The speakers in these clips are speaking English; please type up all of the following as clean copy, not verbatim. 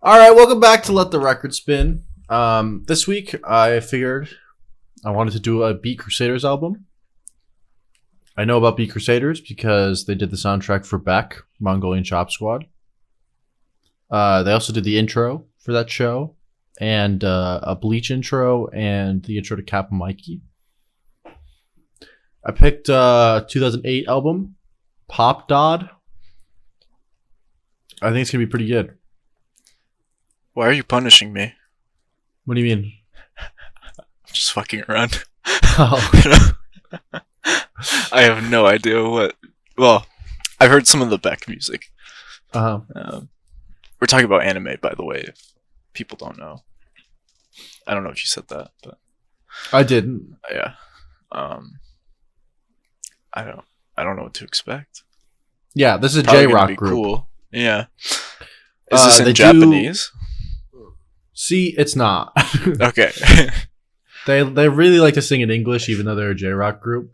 All right, welcome back to Let the Record Spin. This week, I figured I wanted to do a Beat Crusaders album. I know about Beat Crusaders because they did the soundtrack for Beck, Mongolian Chop Squad. They also did the intro for that show, and a Bleach intro, and the intro to Kappa Mikey. I picked 2008 album, Popdod. I think it's going to be pretty good. Why are you punishing me? What do you mean? I'm just fucking around. Oh. I have no idea what. Well, I've heard some of the Beck music. Uh-huh. We're talking about anime, by the way, if people don't know. I don't know if you said that, but I didn't. yeah. I don't know what to expect. Yeah, this is a Probably gonna J-rock be group. Cool. Yeah. Is this they in Japanese? See, it's not. Okay. They really like to sing in English, even though they're a J-rock group.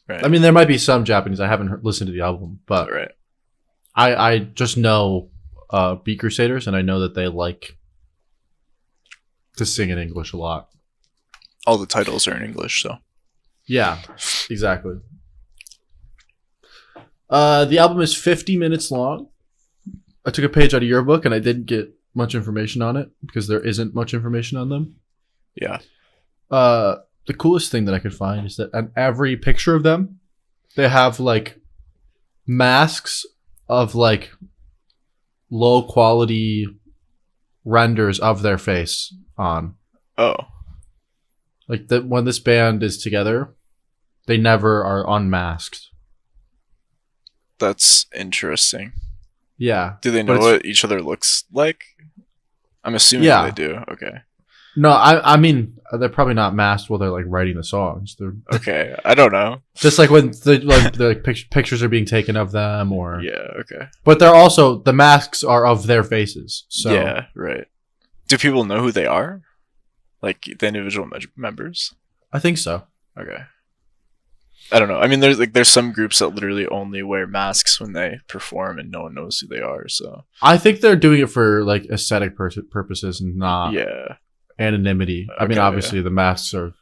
Right. I mean, there might be some Japanese. I haven't listened to the album, but Right. I just know Beat Crusaders, and I know that they like to sing in English a lot. All the titles are in English, so. Yeah, exactly. The album is 50 minutes long. I took a page out of your book, and I didn't get much information on it because there isn't much information on them. Yeah. The coolest thing that I could find is that on every picture of them, they have like masks of like low quality renders of their face on. Oh. Like that when this band is together, they never are unmasked. That's interesting. Yeah. Do they know what each other looks like? I'm assuming they do. Okay. No, I mean they're probably not masked while they're like writing the songs. They're Okay. I don't know. just like when the pictures are being taken of them, or Yeah. Okay. but they're also the masks are of their faces. So Yeah. Right. Do people know who they are? Like the individual members? I think so. Okay. I don't know. I mean, there's some groups that literally only wear masks when they perform, and no one knows who they are. So I think they're doing it for like aesthetic purposes and not yeah. anonymity. I mean, Okay, obviously the masks are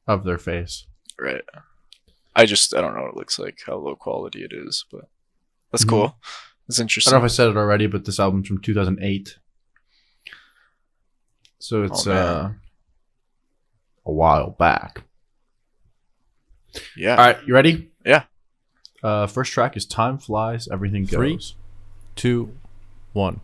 of their face. Right. I don't know what it looks like, how low quality it is, but that's Mhm. cool. That's I interesting. don't know if I said it already, but this album's from 2008, so it's Oh, a while back. Yeah. All right, you ready? Yeah. First track is "Time Flies, Everything Goes." 3, 2, 1.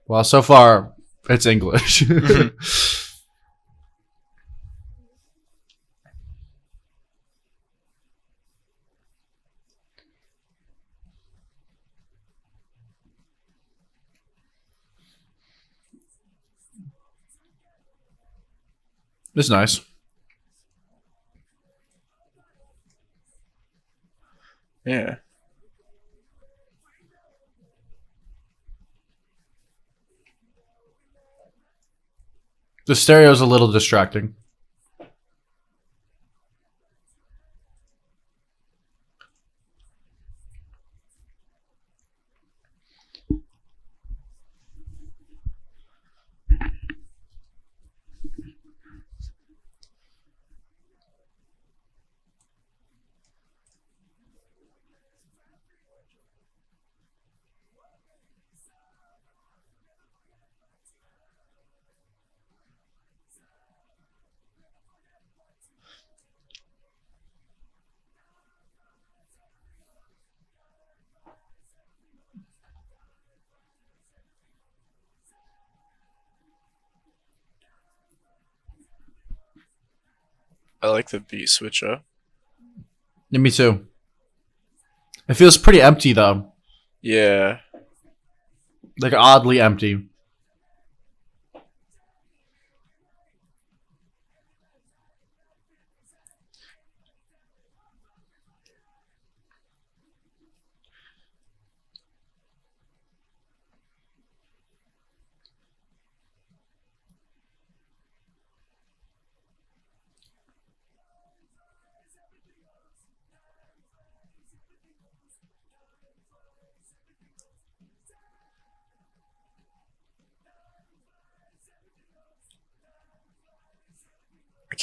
Well, so far it's English. It's nice. Yeah. The stereo's a little distracting. I like the beat switch up. Yeah, me too. It feels pretty empty though, Yeah. like oddly empty.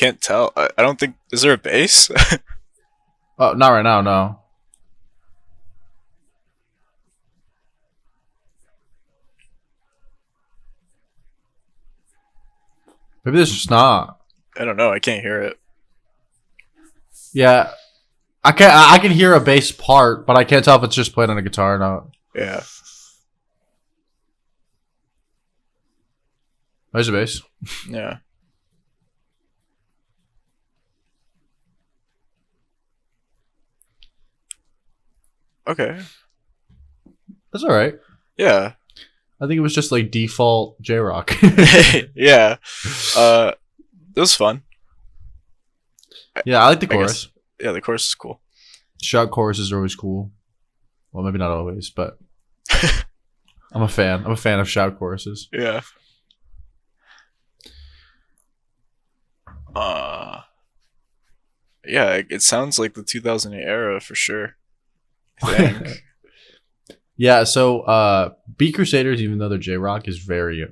can't tell. I don't think. Is there a bass? Oh, not right now. No. Maybe there's just not. I don't know. I can't hear it. Yeah, I can hear a bass part, but I can't tell if it's just played on a guitar or not. Yeah. There's a bass. Yeah. Okay. That's all right. Yeah. I think it was just like default J rock. Yeah. It was fun. Yeah, I like the I chorus. guess. Yeah, the chorus is cool. Shout choruses are always cool. Well, maybe not always, but I'm a fan. I'm a fan of shout choruses. Yeah. Yeah, it sounds like the 2008 era for sure. I think. Yeah, so Beat Crusaders, even though they're J rock, is very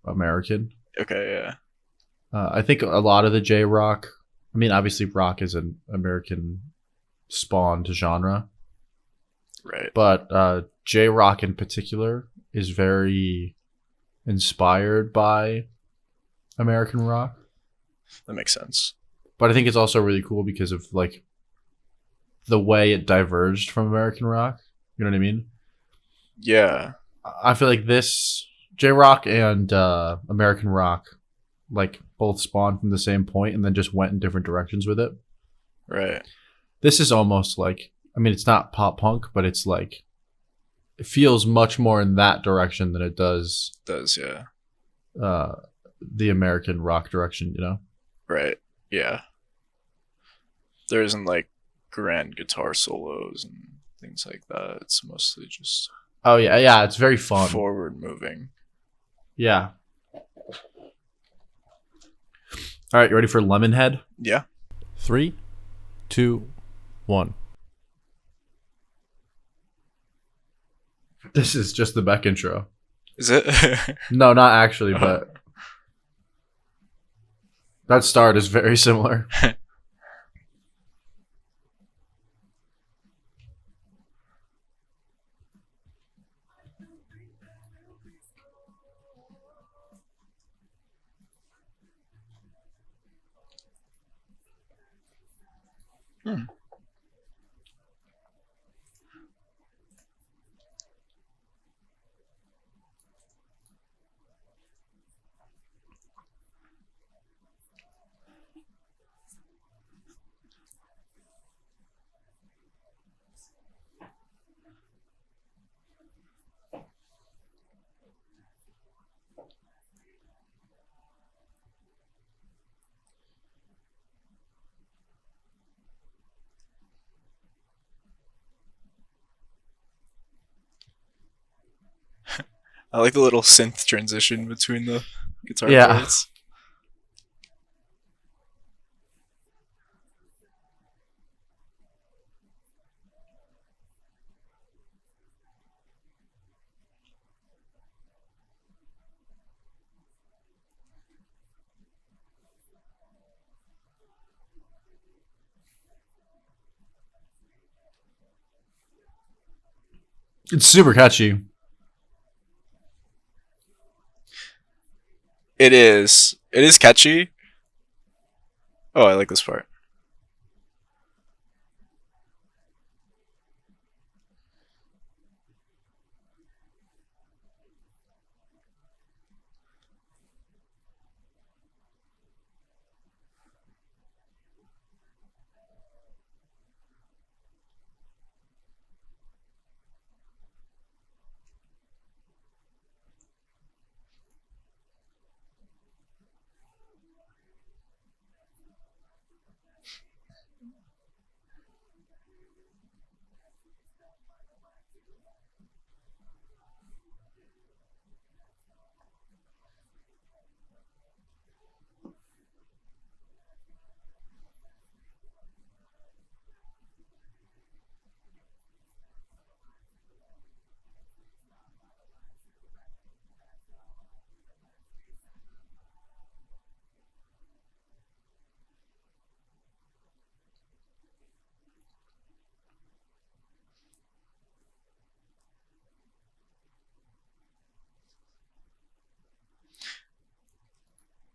American. Okay, yeah. I think a lot of the J rock. I mean, obviously, rock is an American spawned genre, Right. but J rock in particular is very inspired by American rock. That makes sense. But I think it's also really cool because of like the way it diverged from American rock. You know what I mean? Yeah. I feel like this J rock and American rock like both spawned from the same point and then just went in different directions with it. Right. This is almost like, I mean, it's not pop punk, but it's like it feels much more in that direction than it does Yeah. the American rock direction. You know? Right. Yeah. There isn't like grand guitar solos and things like that. It's mostly just Oh yeah, yeah. It's very fun. forward moving. Yeah. All right, you ready for Lemonhead? Yeah. 3, 2, 1. This is just the Beck intro. Is it? No, not actually, but that start is very similar. I like the little synth transition between the guitar Yeah. parts. It's super catchy. It is. It is catchy. Oh, I like this part.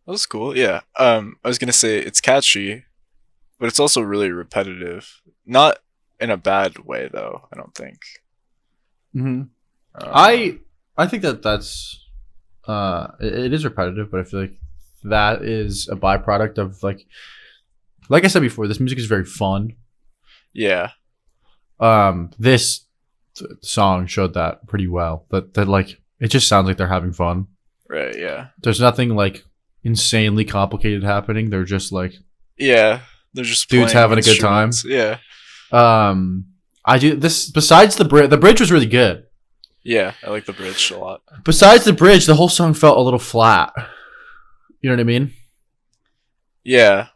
That was cool. Yeah. I was gonna say it's catchy, but it's also really repetitive. Not in a bad way, though. I don't think. Hmm. Uh, I think that's it is repetitive, but I feel like that is a byproduct of like I said before, this music is very fun. yeah. This song showed that pretty well. That like it just sounds like they're having fun. Right. Yeah. There's nothing like insanely complicated happening. They're just like Yeah. They're just dudes playing having a good time. instruments. Yeah. I do this besides the bridge was really good. Yeah. I like the bridge a lot. Besides the bridge, the whole song felt a little flat. You know what I mean? Yeah.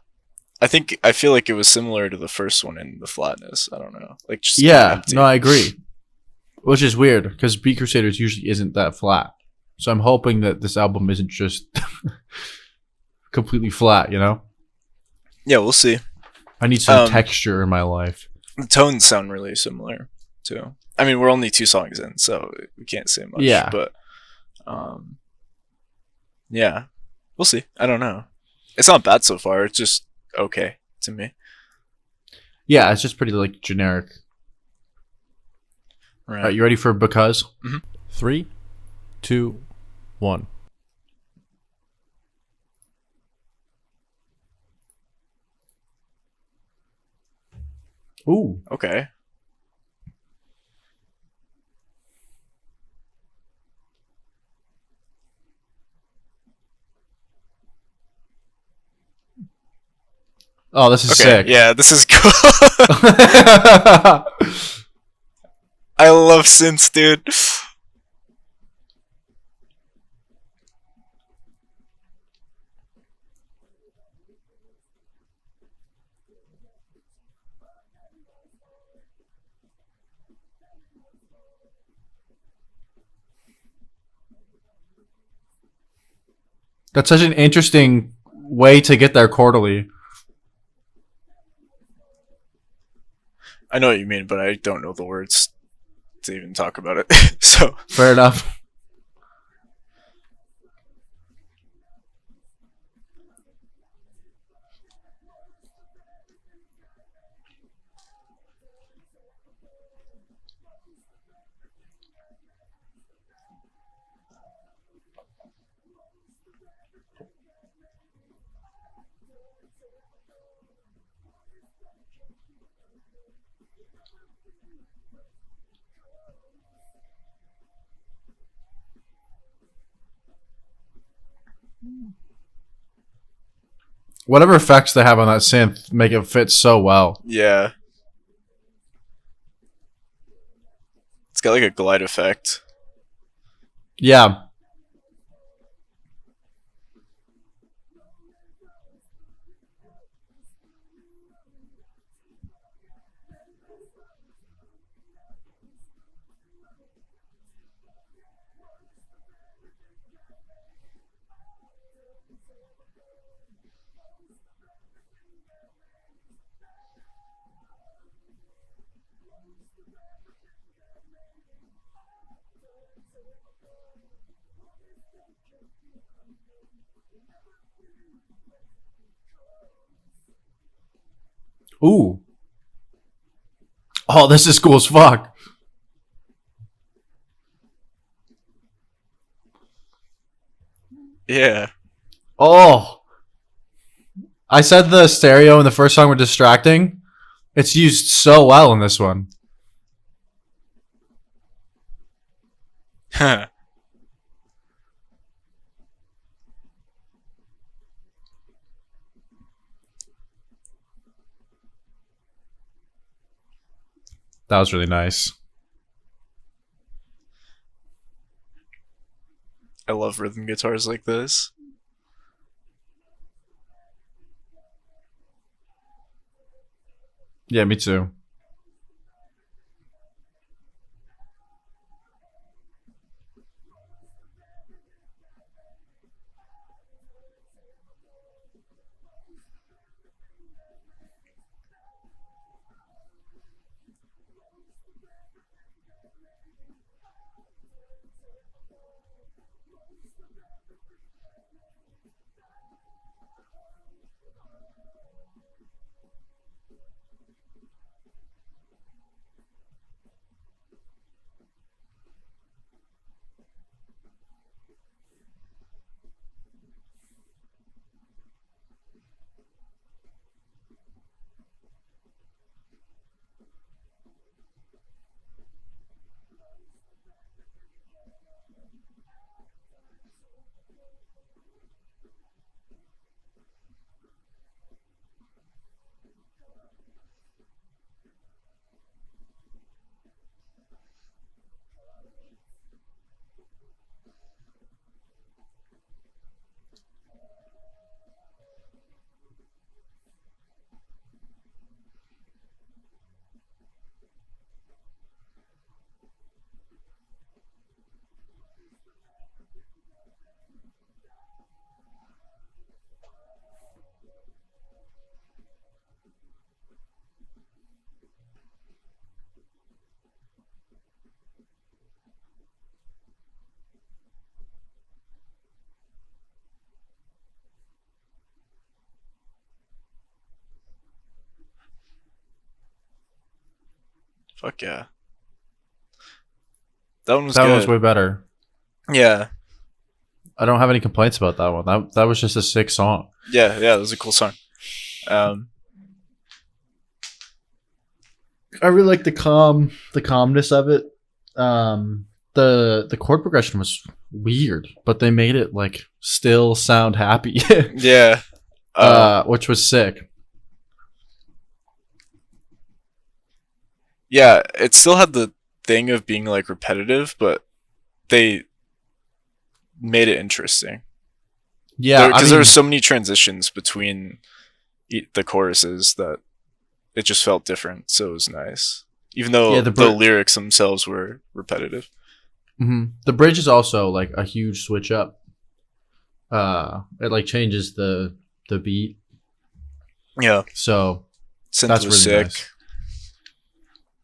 I feel like it was similar to the first one in the flatness. I don't know. Like just kinda Yeah, empty. no, I agree. Which is weird because Beat Crusaders usually isn't that flat. So I'm hoping that this album isn't just completely flat, you know? Yeah, we'll see. I need some Um, texture in my life. The tones sound really similar too. I mean, we're only 2 songs in, so we can't say much. Yeah. But yeah, we'll see. I don't know. It's not bad so far. It's just okay to me. Yeah, it's just pretty like generic. Right. All right, you ready for Because? 3, 2, 1. Ooh. Okay. Oh, this is Okay. sick. Yeah, this is cool. I love synths, dude. That's such an interesting way to get there quarterly. I know what you mean, but I don't know the words to even talk about it. So Fair enough. Whatever effects they have on that synth make it fit so well. yeah, it's got like a glide effect. Yeah. Ooh. Oh, this is cool as fuck. Yeah. Oh. I said the stereo in the first song were distracting. It's used so well in this one. Huh. That was really nice. I love rhythm guitars like this. Yeah, me too. Fuck yeah. That one was That good. one was way better. Yeah. I don't have any complaints about that one. That was just a sick song. Yeah, that was a cool song. I really like the calmness of it. The chord progression was weird, but they made it like still sound happy. Yeah. Which was sick. Yeah, it still had the thing of being like repetitive, but they made it interesting. Yeah, Because there were so many transitions between the choruses that it just felt different, so it was nice. Even though the lyrics themselves were repetitive. Mm-hmm. The bridge is also like a huge switch up. It like changes the beat. Yeah. So Synth that's was really sick. nice.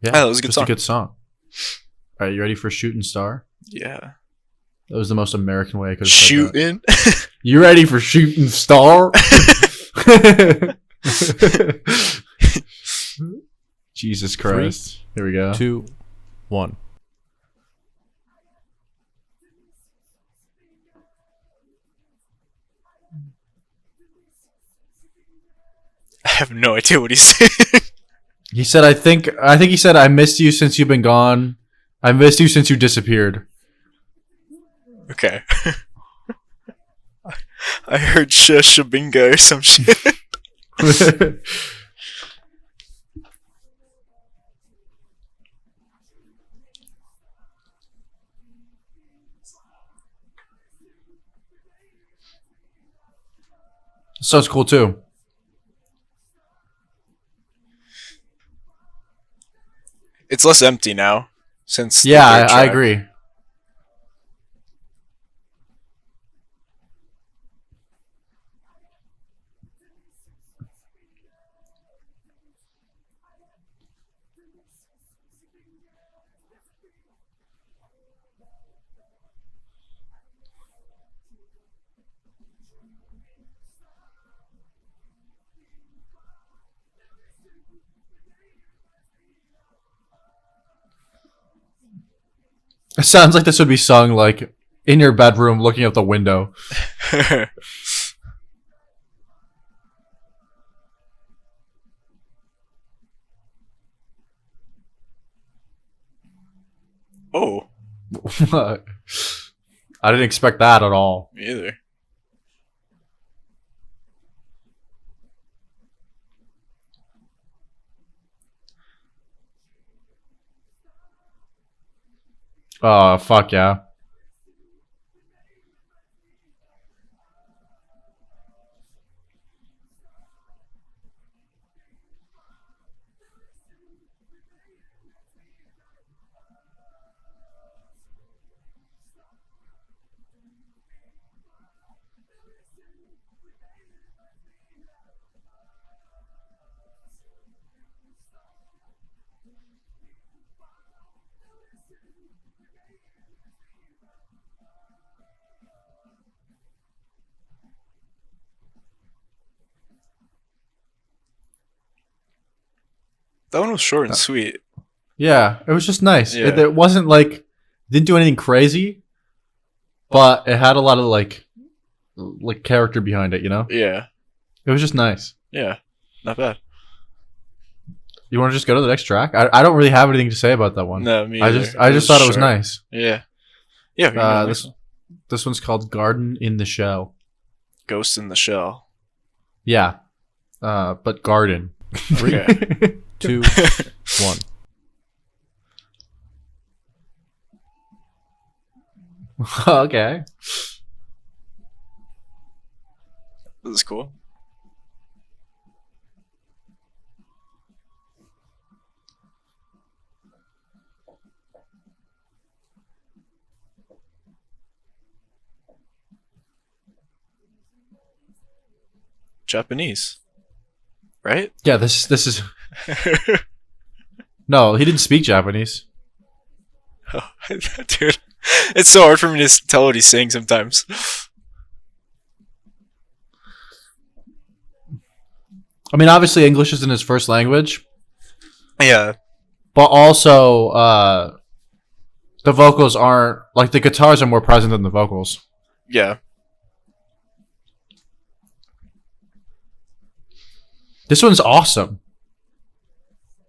Yeah, that was a good just song. a good song. All right, you ready for Shooting Star? Yeah. That was the most American way I could have said Shooting. that. You ready for Shooting Star? Jesus Christ. Here we go. 2, 1. I have no idea what he's saying. He said, I think he said, I missed you since you've been gone. I missed you since you disappeared. Okay. I heard shabinga or some shit. Sounds cool too. It's less empty now since Yeah, the third I track. agree. It sounds like this would be sung like in your bedroom looking out the window. Oh. I didn't expect that at all. Me either. Oh, fuck yeah. That one was short and sweet. Yeah, it was just nice. Yeah. It wasn't like didn't do anything crazy, but it had a lot of like character behind it. You know? Yeah. It was just nice. Yeah. Not bad. You want to just go to the next track? I don't really have anything to say about that one. No, me I either. just thought it was nice. Yeah. Yeah. This one's called Garden in the Shell. Ghost in the Shell. Yeah. But garden. 3, 2, 1. Okay. This is cool. Japanese, right? Yeah, this is. No, he didn't speak Japanese. Oh, dude, it's so hard for me to tell what he's saying sometimes. I mean, obviously English isn't his first language. Yeah, but also the vocals aren't like the guitars are more present than the vocals. Yeah. This one's awesome.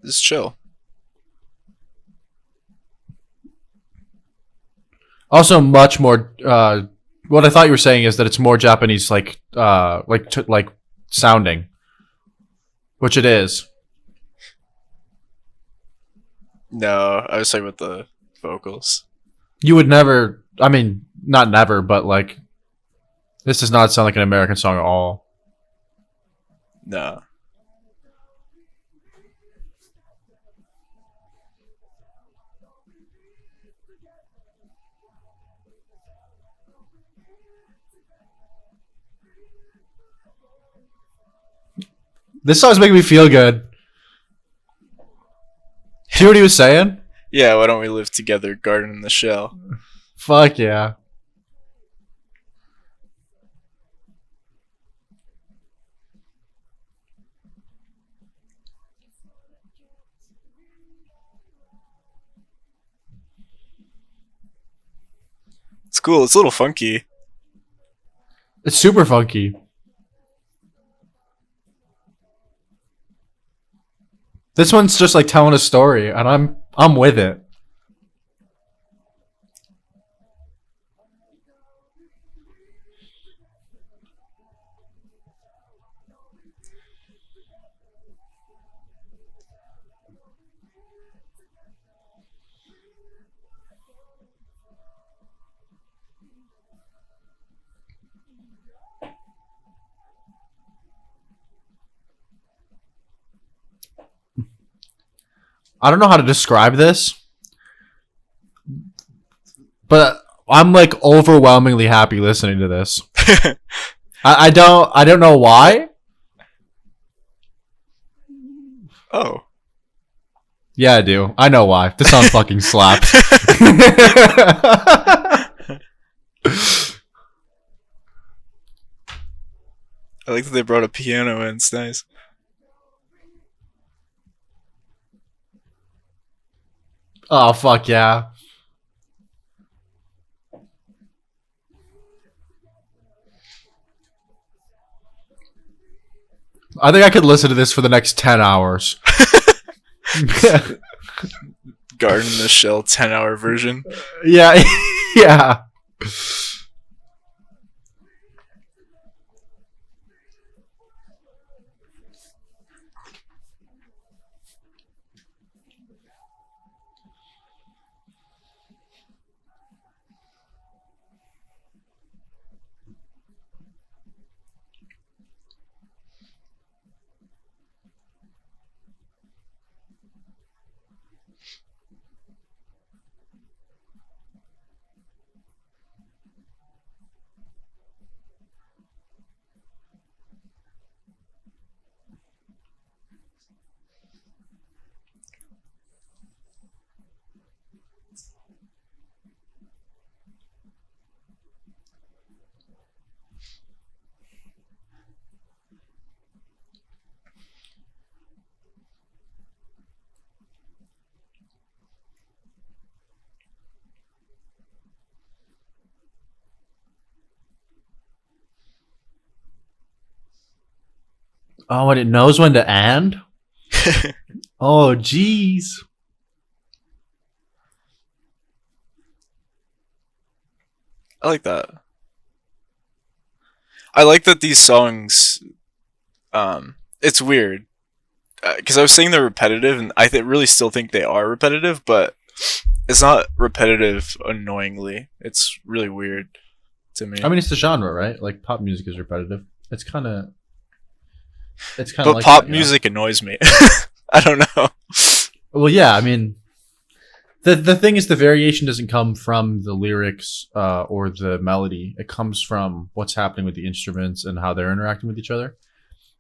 This is chill. Also, much more. What I thought you were saying is that it's more Japanese, like sounding, which it is. No, I was talking about the vocals. You would never. I mean, not never, but like, this does not sound like an American song at all. No. This song's making me feel good. See what he was saying? Yeah, why don't we live together, garden in the shell? Fuck yeah. It's cool. It's a little funky. It's super funky. This one's just like telling a story, and I'm with it. I don't know how to describe this, but I'm like overwhelmingly happy listening to this. I don't know why. Oh. Yeah, I do. I know why. This song fucking slaps. I like that they brought a piano in. It's nice. Oh, fuck yeah. I think I could listen to this for the next 10 hours. Garden in the Shell 10-hour version. Yeah, yeah. Oh, and it knows when to and? Oh, jeez. I like that. I like that these songs, it's weird. Because I was saying they're repetitive, and I really still think they are repetitive, but it's not repetitive annoyingly. It's really weird to me. I mean, it's the genre, right? Like, pop music is repetitive. It's kind of... But like pop music annoys me. I don't know. Well, yeah, I mean... The thing is, the variation doesn't come from the lyrics or the melody. It comes from what's happening with the instruments and how they're interacting with each other.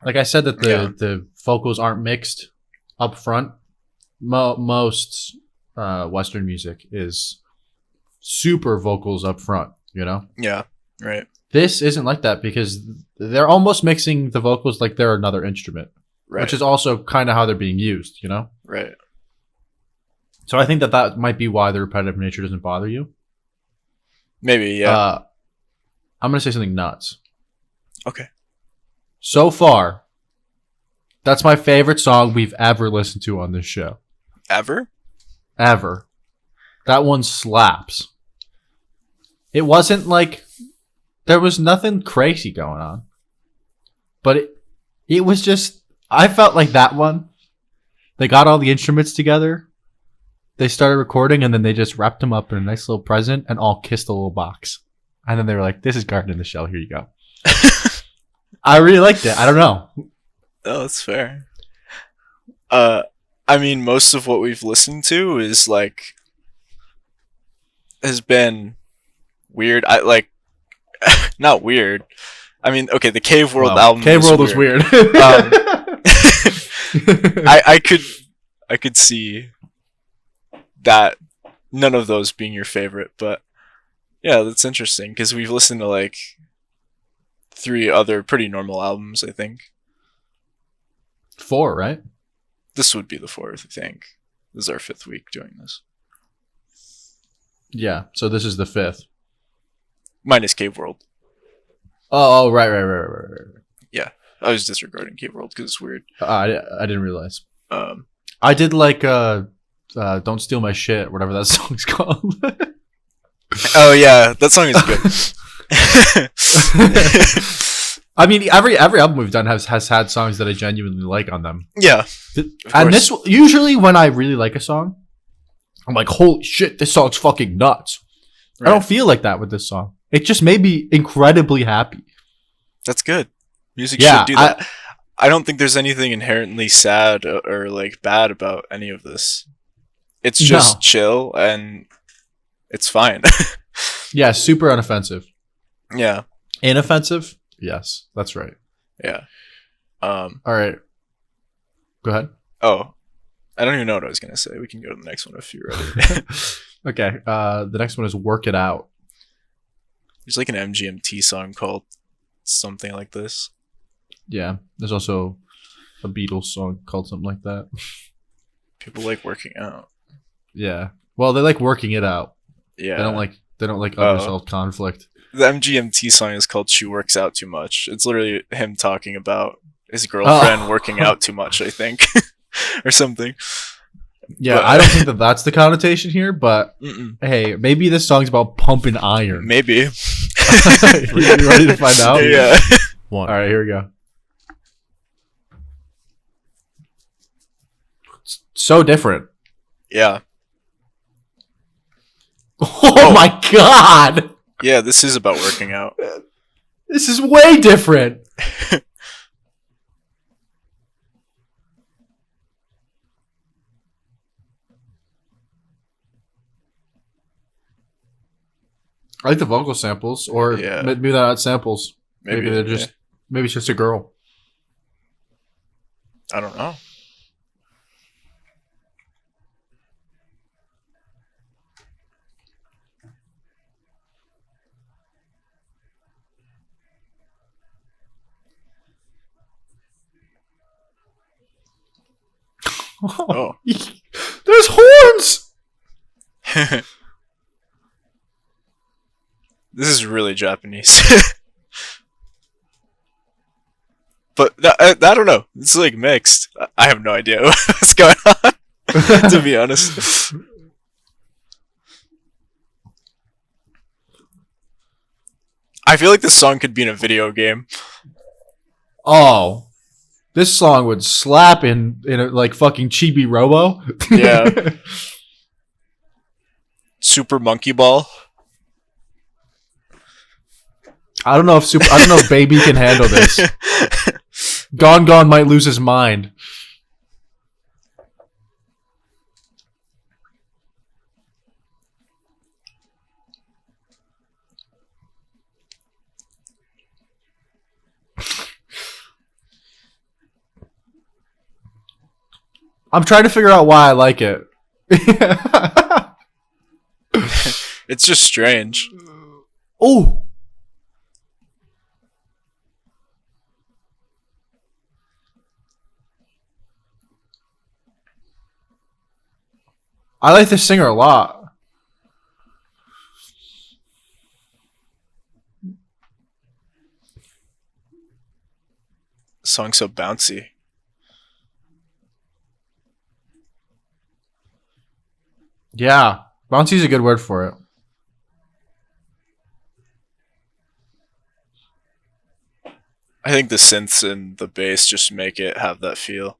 Like I said, that the vocals aren't mixed up front. Most Western music is super vocals up front, you know? Yeah, right. This isn't like that because they're almost mixing the vocals like they're another instrument, right. Which is also kind of how they're being used, you know? Right. So I think that might be why the repetitive nature doesn't bother you. Maybe, yeah. I'm going to say something nuts. Okay. So far, that's my favorite song we've ever listened to on this show. Ever? Ever. That one slaps. It wasn't like... There was nothing crazy going on. But it was just... I felt like that one. They got all the instruments together. They started recording, and then they just wrapped them up in a nice little present and all kissed a little box. And then they were like, this is Garden in the Shell. Here you go. I really liked it. I don't know. Oh, that's fair. I mean, most of what we've listened to is like... has been weird. Not weird. I mean, okay, the Cave World album. Cave World was weird. I could see that none of those being your favorite, but yeah, that's interesting because we've listened to like 3 other pretty normal albums, I think. 4, right? This would be the 4th, I think. This is our 5th week doing this. Yeah, so this is the 5th. Minus Cave World. Oh, right. Yeah, I was disregarding Cave World because it's weird. I didn't realize. I did like Don't Steal My Shit, whatever that song's called. Oh yeah, that song is good. I mean, every album we've done has had songs that I genuinely like on them. Yeah. And this, usually when I really like a song, I'm like, holy shit, this song's fucking nuts. Right. I don't feel like that with this song. It just made me incredibly happy. That's good. Music should do that. I don't think there's anything inherently sad or like bad about any of this. It's just chill and it's fine. Yeah, super unoffensive. Yeah. Inoffensive? Yes, that's right. Yeah. All right. Go ahead. Oh, I don't even know what I was going to say. We can go to the next one if you're ready. Okay. The next one is Work It Out. There's like an MGMT song called something like this. Yeah. There's also a Beatles song called something like that. People like working out. Yeah. Well, they like working it out. Yeah. They don't like unresolved conflict. The MGMT song is called She Works Out Too Much. It's literally him talking about his girlfriend working out too much, I think. Or something. Yeah, but I don't think that's the connotation here, but hey, maybe this song's about pumping iron. Maybe. You ready to find out? Yeah. All right, here we go. It's so different. Yeah. Oh my god! Yeah, this is about working out. This is way different. I like the vocal samples, or maybe they're not samples. Maybe they're just maybe it's just a girl. I don't know. Oh. There's horns! This is really Japanese. But I don't know. It's like mixed. I have no idea what's going on. To be honest. I feel like this song could be in a video game. Oh, this song would slap in a, like fucking Chibi Robo. Yeah. Super Monkey Ball. I don't know if Baby can handle this. Gone might lose his mind. I'm trying to figure out why I like it. It's just strange. Oh. I like this singer a lot. Song's so bouncy. Yeah. Bouncy's a good word for it. I think the synths and the bass just make it have that feel.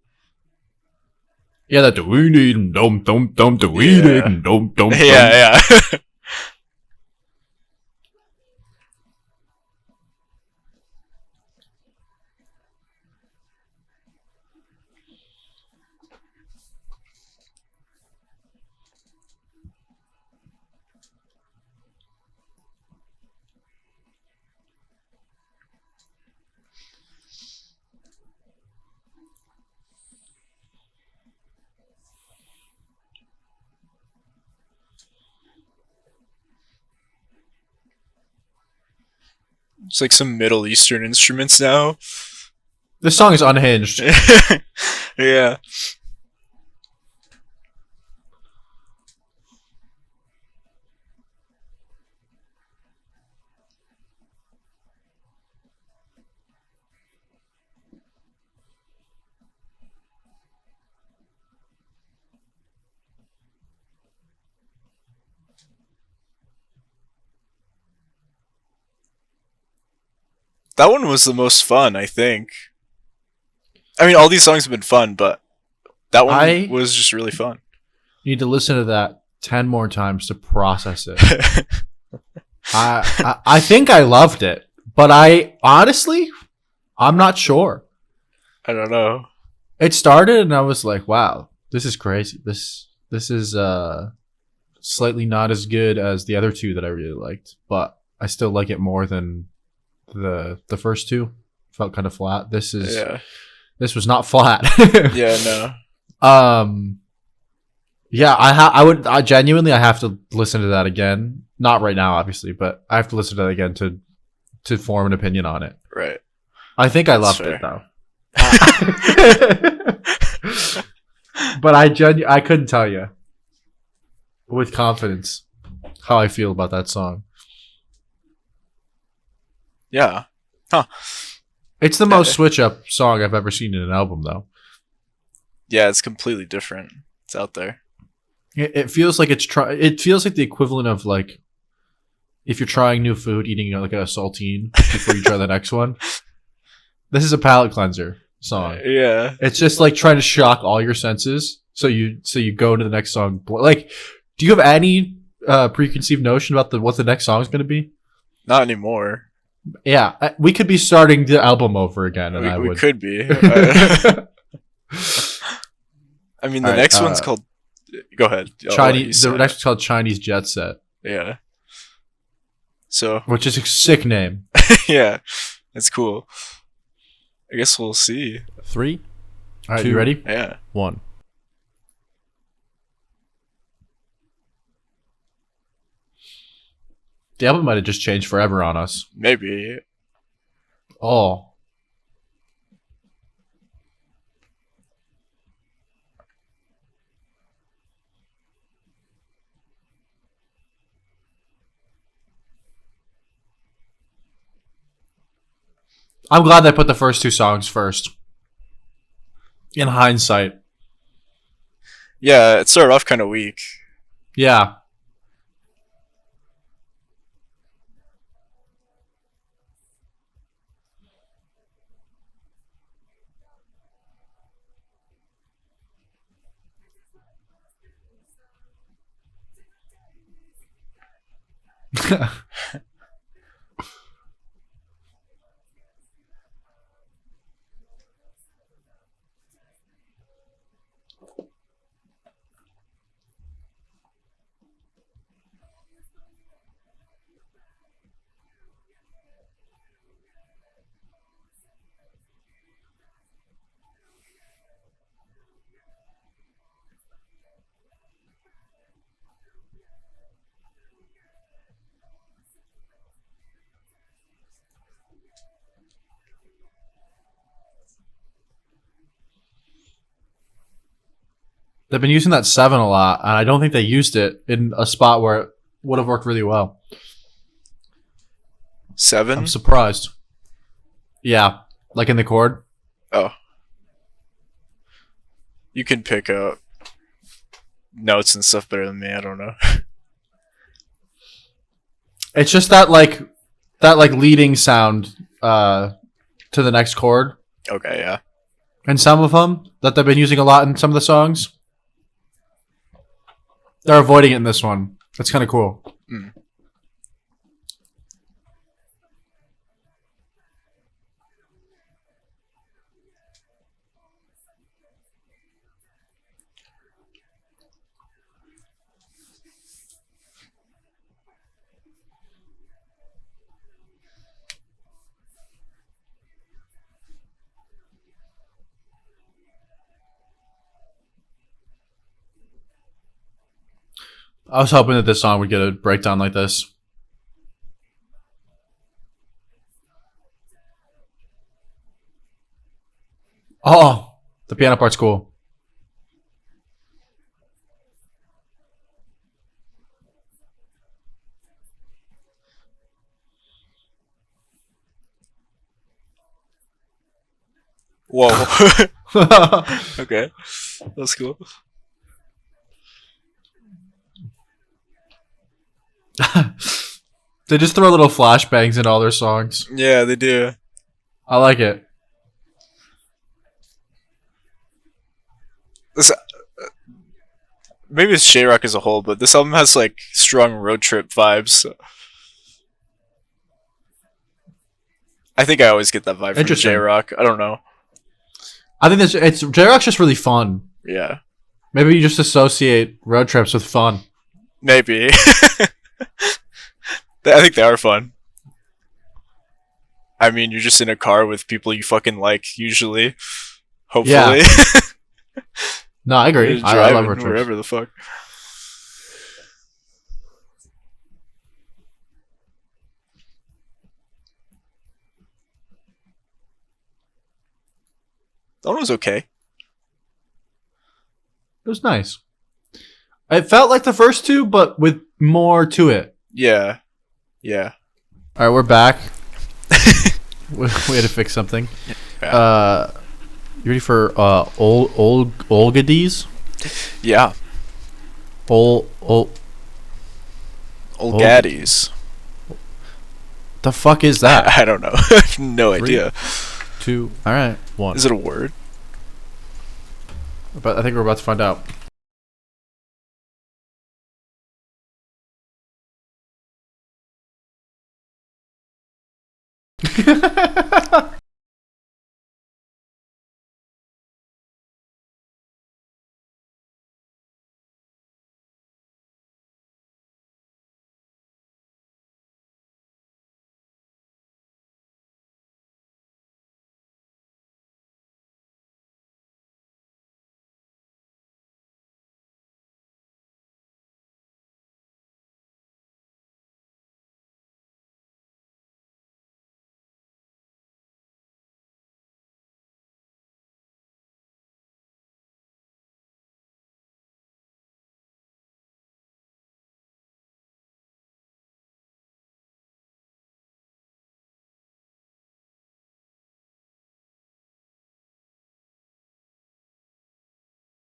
Yeah, that we need dum dum dum we Yeah. need dum dum. Yeah. It's like some Middle Eastern instruments now. This song is unhinged. Yeah. That one was the most fun, I think. I mean, all these songs have been fun, but that one was just really fun. You need to listen to that 10 more times to process it. I think I loved it, but I'm not sure. I don't know. It started and I was like, wow, this is crazy. This is slightly not as good as the other two that I really liked, but I still like it more than the first two. Felt kind of flat. This was not flat. Yeah, no. Yeah, I genuinely have to listen to that again. Not right now, obviously, but I have to listen to that again to form an opinion on it. Right. I think I loved fair. it though. But I couldn't tell you with confidence how I feel about that song. Yeah. Huh. It's the most switch up song I've ever seen in an album, though. Yeah, it's completely different. It's out there. It feels like it feels like the equivalent of like if you're trying new food, eating like a saltine before you try the next one. This is a palate cleanser song. Yeah. It's just like trying to shock all your senses, so you go into the next song. Like, do you have any preconceived notion about what the next song is going to be? Not anymore. Yeah, we could be starting the album over again, and We could be. I mean, the next one's called. Go ahead. Chinese. The next one's called Chinese Jet Set. Yeah. So. Which is a sick name. Yeah, it's cool. I guess we'll see. 3, All right, 2, you ready? Yeah. 1. The album might have just changed forever on us. Maybe. Oh. I'm glad they put the first two songs first. In hindsight. Yeah, it started off kind of weak. Yeah. They've been using that 7 a lot, and I don't think they used it in a spot where it would have worked really well. 7? I'm surprised. Yeah, like in the chord. Oh. You can pick up notes and stuff better than me, I don't know. It's just that leading sound to the next chord. Okay, yeah. And some of them that they've been using a lot in some of the songs, they're avoiding it in this one. That's kind of cool. Mm. I was hoping that this song would get a breakdown like this. Oh, the piano part's cool. Whoa. Okay. That's cool. They just throw little flashbangs in all their songs. Yeah, they do. I like it. This, maybe it's J-Rock as a whole, but this album has like strong road trip vibes. So. I think I always get that vibe from Interesting. J-Rock. I don't know. I think it's J-Rock's just really fun. Yeah. Maybe you just associate road trips with fun. Maybe. I think they are fun. I mean, you're just in a car with people you fucking like, usually. Hopefully. Yeah. No, I agree. You're I driving love road trips. wherever the fuck. That one was okay. It was nice. It felt like the first two, but with more to it. Yeah. Yeah. All right, we're back. we had to fix something. Yeah. You ready for Olgadies? Yeah. Olgaddies. The fuck is that? I don't know. I have no 3, idea. 2. All right, 1. Is it a word? But I think we're about to find out.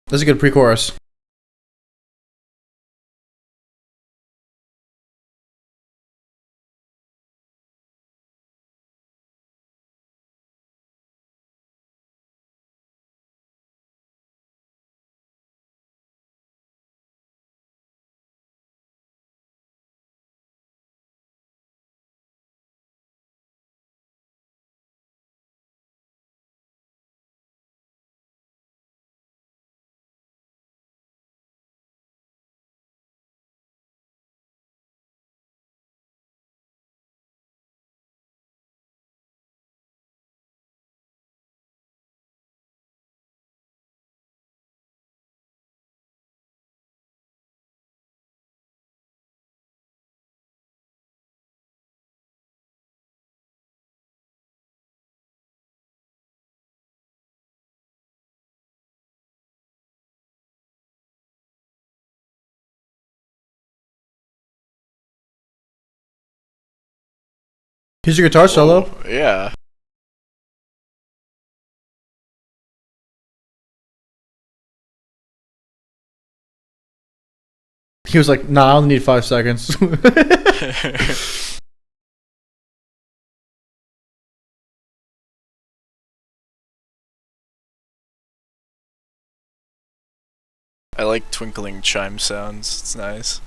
That's a good pre-chorus. Here's your guitar solo. Whoa, yeah. He was like, "Nah, I only need 5 seconds." I like twinkling chime sounds. It's nice.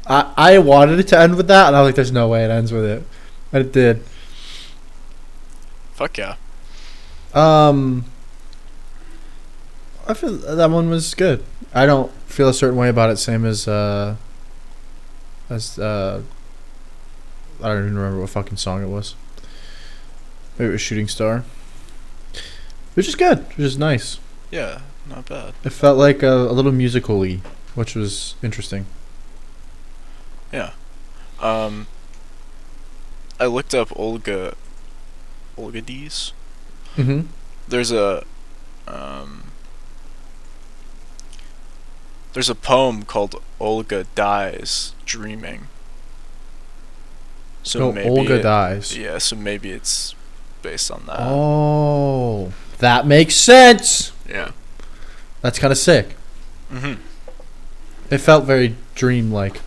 I wanted it to end with that, and I was like, "There's no way it ends with it," and it did. Fuck yeah. I feel that one was good. I don't feel a certain way about it. Same as I don't even remember what fucking song it was. Maybe it was Shooting Star. Which is good. Which is nice. Yeah, not bad. It felt like a little musical-y, which was interesting. Yeah. I looked up Olga D's. Mm-hmm. There's a poem called Olga Dies Dreaming. So maybe Olga Dies. Yeah, so maybe it's based on that. Oh, that makes sense. Yeah. That's kind of sick. Mhm. It felt very dream-like.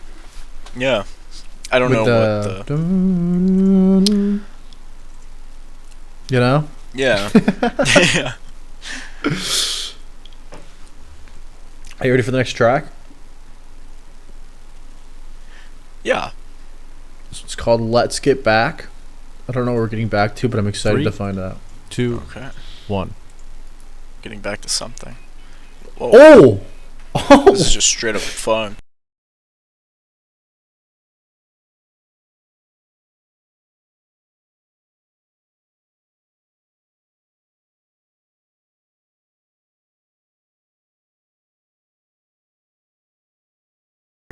Yeah. I don't know what the You know? Yeah. Yeah. Are you ready for the next track? Yeah. It's called Let's Get Back. I don't know what we're getting back to, but I'm excited 3, to find out. 2, Okay. 1. Getting back to something. Whoa. Oh! This is just straight up fun.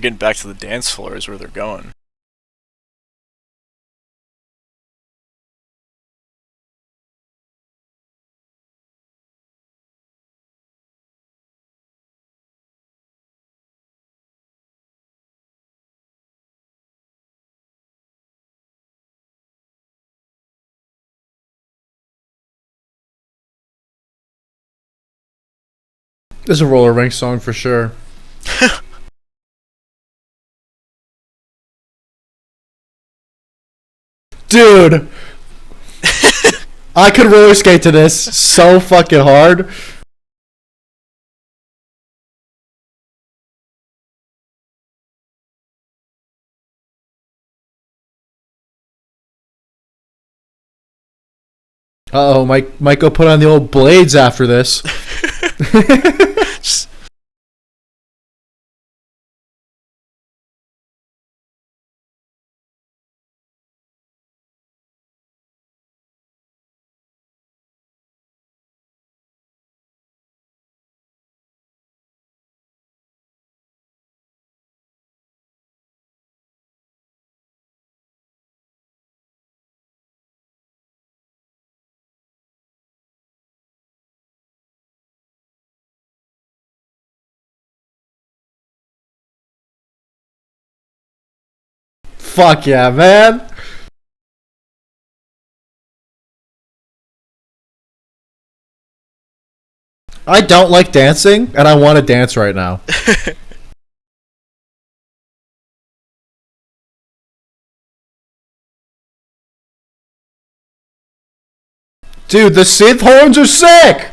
Getting back to the dance floor is where they're going. This is a roller rink song for sure. Dude! I could roller skate to this so fucking hard. Uh-oh, might go put on the old blades after this. Just Fuck yeah, man. I don't like dancing, and I want to dance right now. Dude, the synth horns are sick!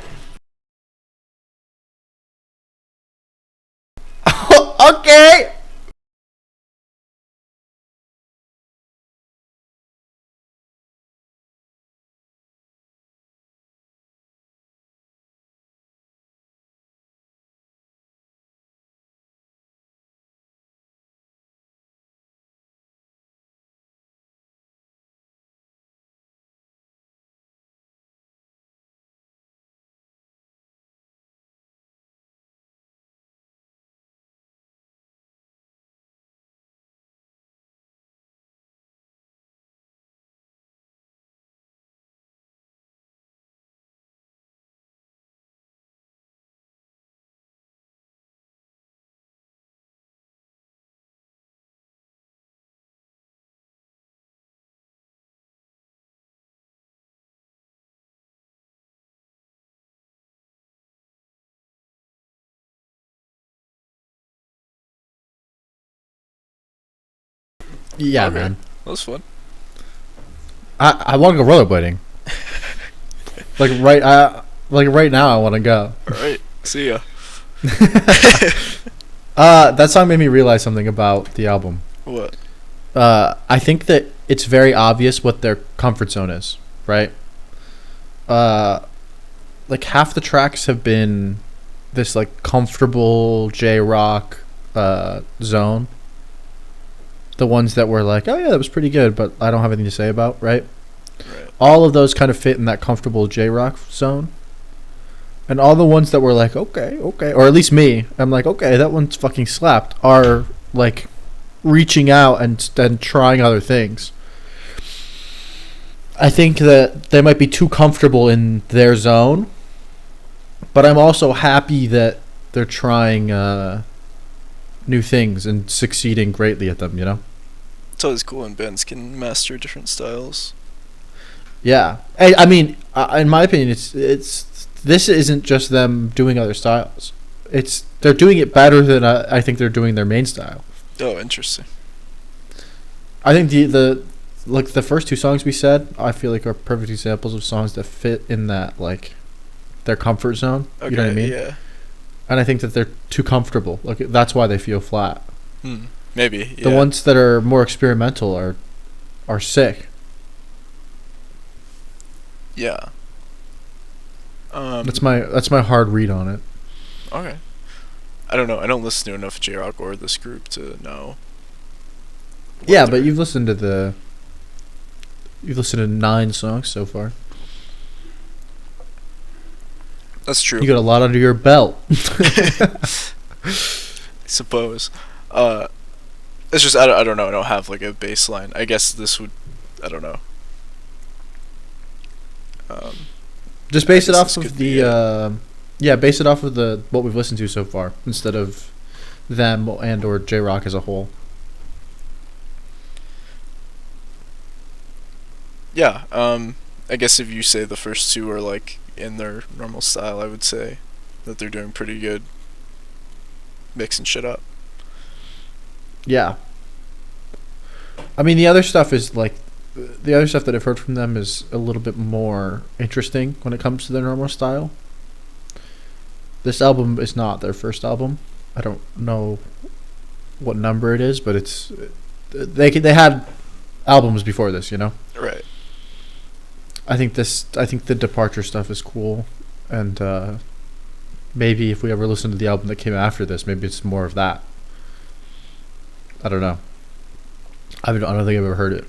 Okay! Yeah, Okay. man. That was fun. I want to go rollerblading. Right now, I want to go. Alright, see ya. That song made me realize something about the album. What? I think that it's very obvious what their comfort zone is, right? Like half the tracks have been this like comfortable J-rock zone. The ones that were like, oh yeah, that was pretty good, but I don't have anything to say about, right? Right. All of those kind of fit in that comfortable J-rock zone. And all the ones that were like, okay, or at least me, I'm like, okay, that one's fucking slapped, are like reaching out and trying other things. I think that they might be too comfortable in their zone, but I'm also happy that they're trying new things and succeeding greatly at them, you know? It's always cool when bands can master different styles. Yeah. I mean, in my opinion, it's this isn't just them doing other styles. They're doing it better than I think they're doing their main style. Oh, interesting. I think the first two songs we said, I feel like are perfect examples of songs that fit in that like their comfort zone. Okay, You know what I mean? yeah. And I think that they're too comfortable. Like that's why they feel flat. Maybe, yeah. The ones that are more experimental are sick. Yeah. That's my hard read on it. Okay. I don't know. I don't listen to enough J-Rock or this group to know. Yeah, but you've listened to 9 songs so far. That's true. You got a lot under your belt. I suppose. It's just I don't know. I don't have like a baseline. I guess this would. I don't know. Just base it guess off this of could the be base it off of the what we've listened to so far instead of them and or J-Rock as a whole. Yeah. I guess if you say the first two are like in their normal style, I would say that they're doing pretty good mixing shit up. Yeah. I mean, the other stuff is like the other stuff that I've heard from them is a little bit more interesting when it comes to their normal style. This album is not their first album. I don't know what number it is, but it's they had albums before this, you know. Right. I think the Departure stuff is cool, and maybe if we ever listen to the album that came after this, maybe it's more of that. I don't know. I don't think I've ever heard it.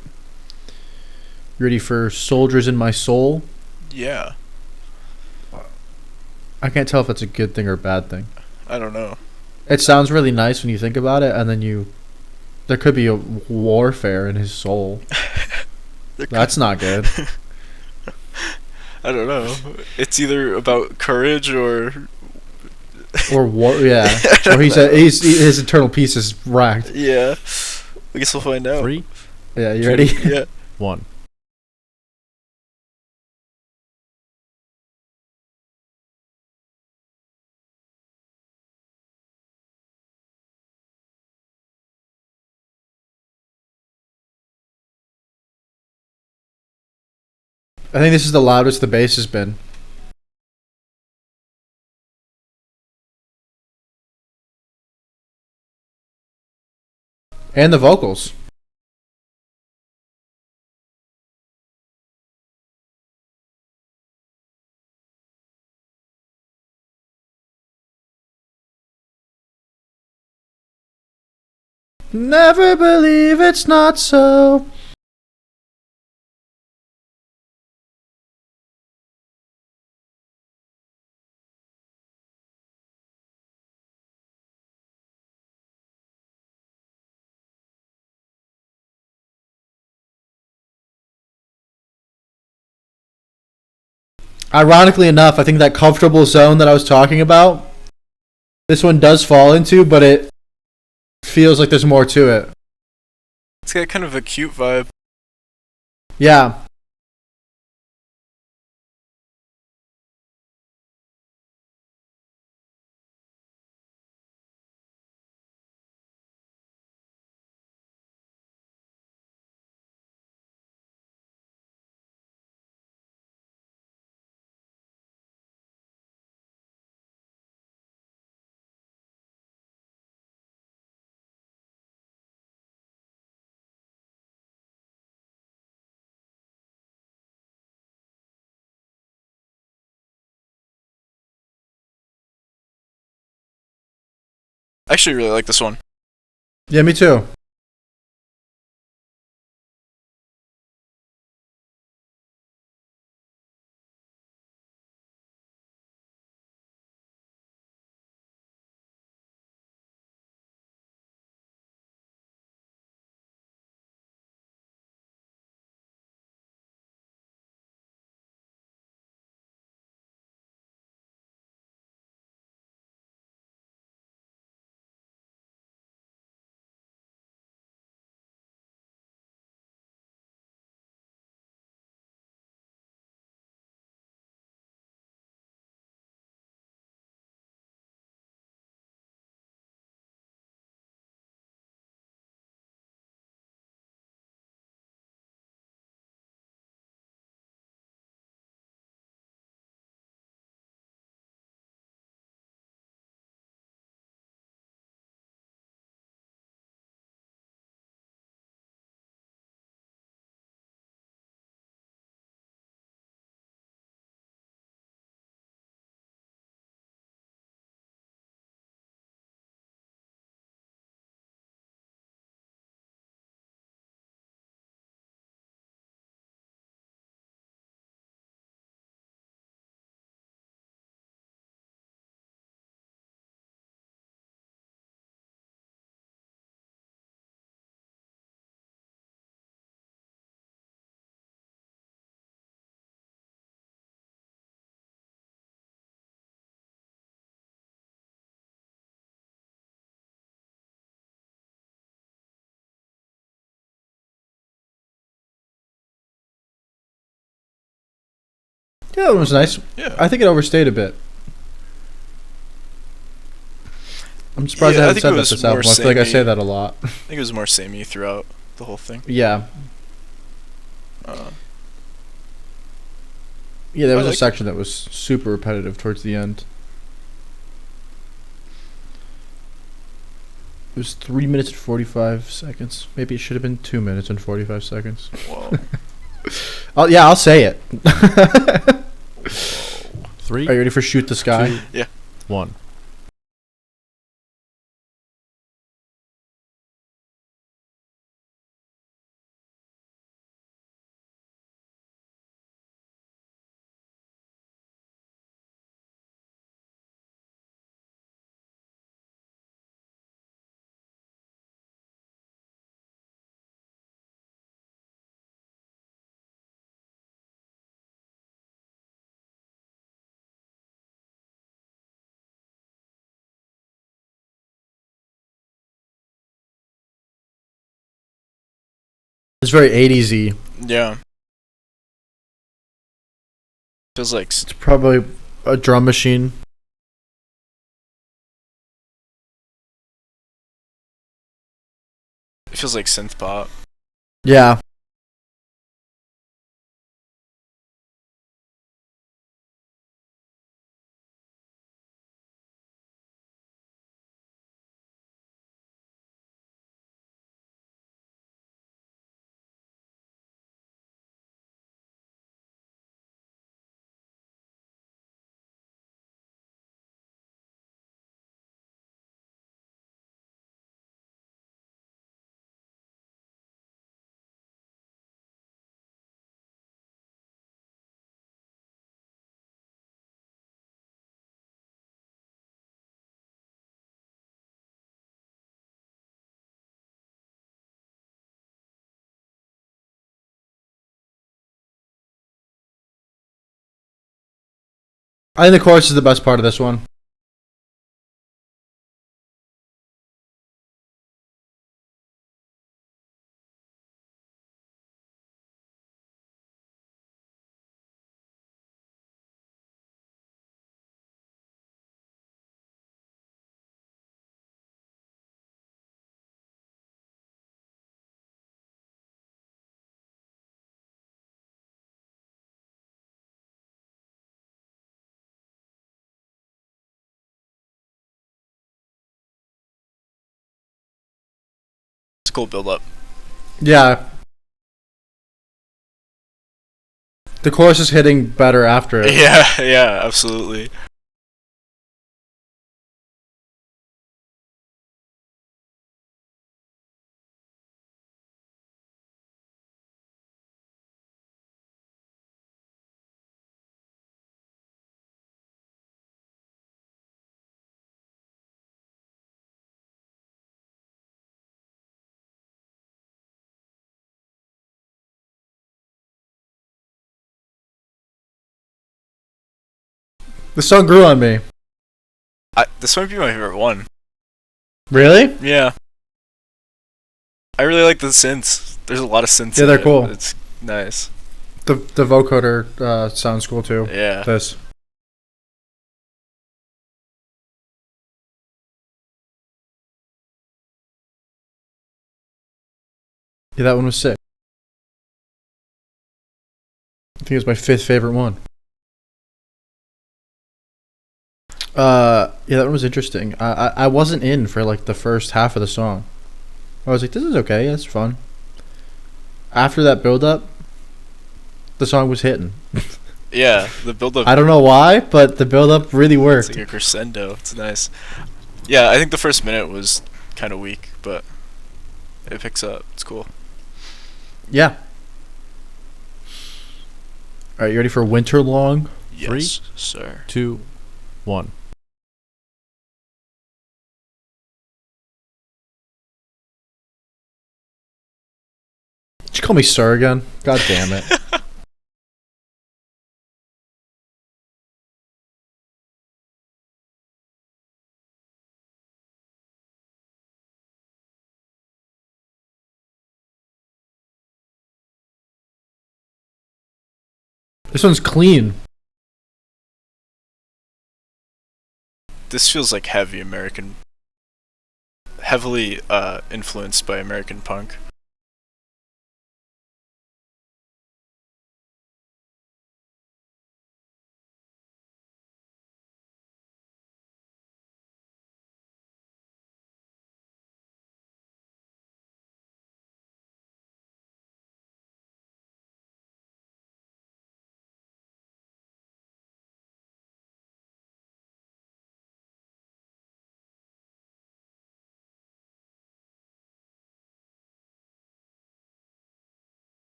You ready for Soldiers in My Soul? Yeah. I can't tell if that's a good thing or a bad thing. I don't know. It sounds really nice when you think about it, and then there could be a warfare in his soul. That's not good. I don't know. It's either about courage or Or war, yeah. Or his internal peace is racked. yeah. I guess we'll find out. 3, Yeah, you ready? Yeah. 1. I think this is the loudest the bass has been. And the vocals. Never believe it's not so. Ironically enough, I think that comfortable zone that I was talking about, this one does fall into, but it feels like there's more to it. It's got kind of a cute vibe. Yeah. I actually really like this one. Yeah, me too. Yeah, that one was nice. Yeah. I think it overstayed a bit. I'm surprised I haven't said that this album. I feel like I say that a lot. I think it was more samey throughout the whole thing. Yeah. Uh, Yeah, there was I a like section that was super repetitive towards the end. It was 3 minutes and 45 seconds. Maybe it should have been 2 minutes and 45 seconds. whoa. I'll say it. 3, Are you ready for Shoot the Sky? 2, 1. It's very 80s-y. Yeah. Feels like It's probably a drum machine. it feels like synth pop. Yeah. I think the chorus is the best part of this one. It's a cool build up. Yeah. The chorus is hitting better after it. Yeah, absolutely. The song grew on me. This might be my favorite one. Really? Yeah. I really like the synths. There's a lot of synths. Yeah, in they're it. cool. It's nice. The vocoder sounds cool too. Yeah. This. Yeah, that one was sick. I think it was my 5th favorite one. Yeah, that one was interesting. I wasn't in for like the first half of the song. I was like, this is okay, that's fun. After that build up, the song was hitting. Yeah, the build up. I don't know why, but the build up really It's worked. like a crescendo. It's nice. Yeah, I think the first minute was kind of weak, but it picks up. It's cool. Yeah. All right, you ready for Winter Long? Yes, sir. 2, 1. Did you call me sir again? God damn it. This one's clean. This feels like heavily influenced by American punk.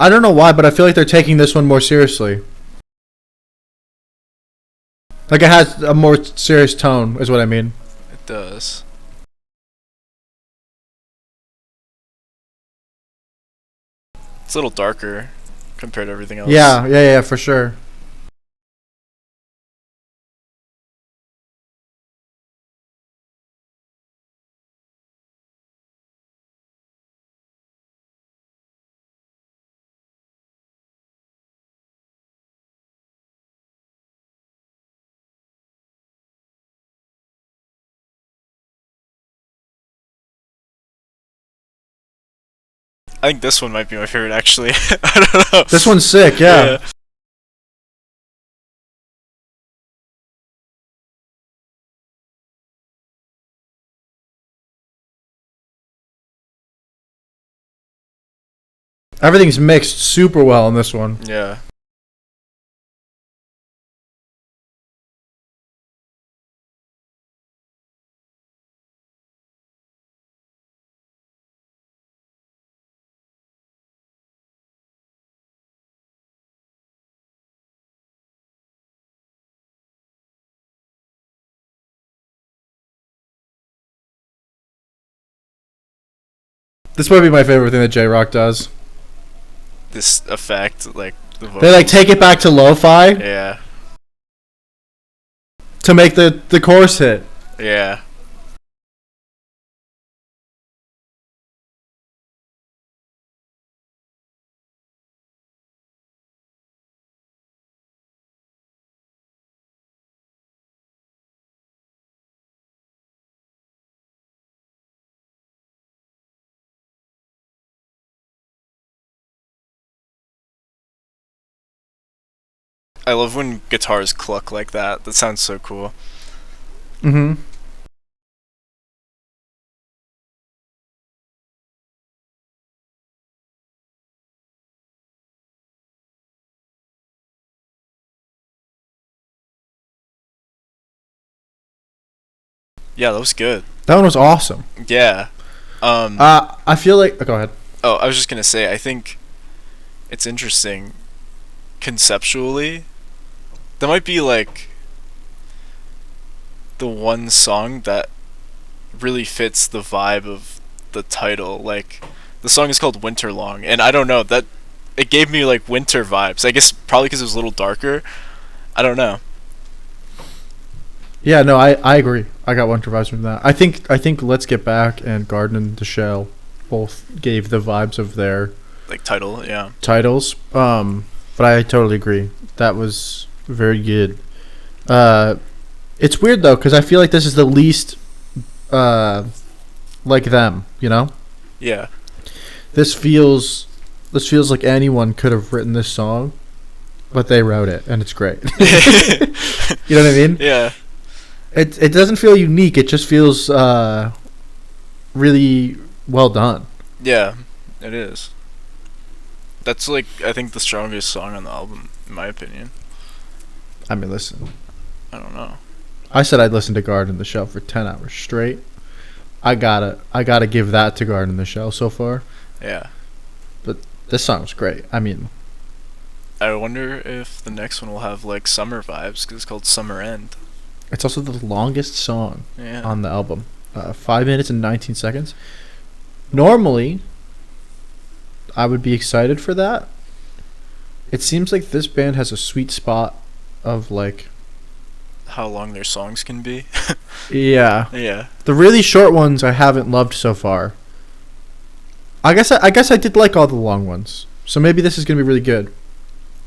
I don't know why, but I feel like they're taking this one more seriously. Like it has a more serious tone, is what I mean. It does. It's a little darker compared to everything else. Yeah, for sure. I think this one might be my favorite, actually. I don't know. This one's sick, yeah. Everything's mixed super well in this one. Yeah. This might be my favorite thing that J-Rock does. This effect, like the vocals. They like take it back to lo-fi Yeah. to make the chorus hit. Yeah. I love when guitars cluck like that. That sounds so cool. Mm-hmm. Yeah, that was good. That one was awesome. Yeah. I feel like... go ahead. Oh, I was just gonna say, I think it's interesting conceptually. That might be like the one song that really fits the vibe of the title. Like, the song is called Winter Long, and I don't know, that it gave me like winter vibes. I guess probably because it was a little darker. I don't know. Yeah, no, I agree. I got one vibes from that. I think Let's Get Back and Garden in the Shell both gave the vibes of their Like title, yeah. titles. But I totally agree. That was very good. It's weird though because I feel like this is the least like them. You know, Yeah. this feels like anyone could have written this song, but they wrote it and it's great. You know what I mean? Yeah. It doesn't feel unique. It just feels really well done. Yeah, it is. That's like, I think, the strongest song on the album, in my opinion. I mean, listen. I don't know. I said I'd listen to Garden in the Shell for 10 hours straight. I gotta give that to Garden in the Shell so far. Yeah. But this song was great. I mean, I wonder if the next one will have like summer vibes, because it's called Summer End. it's also the longest song Yeah. on the album. 5 minutes and 19 seconds. Normally, I would be excited for that. It seems like this band has a sweet spot of like... How long their songs can be. Yeah. Yeah. The really short ones I haven't loved so far. I guess I did like all the long ones. So maybe this is going to be really good.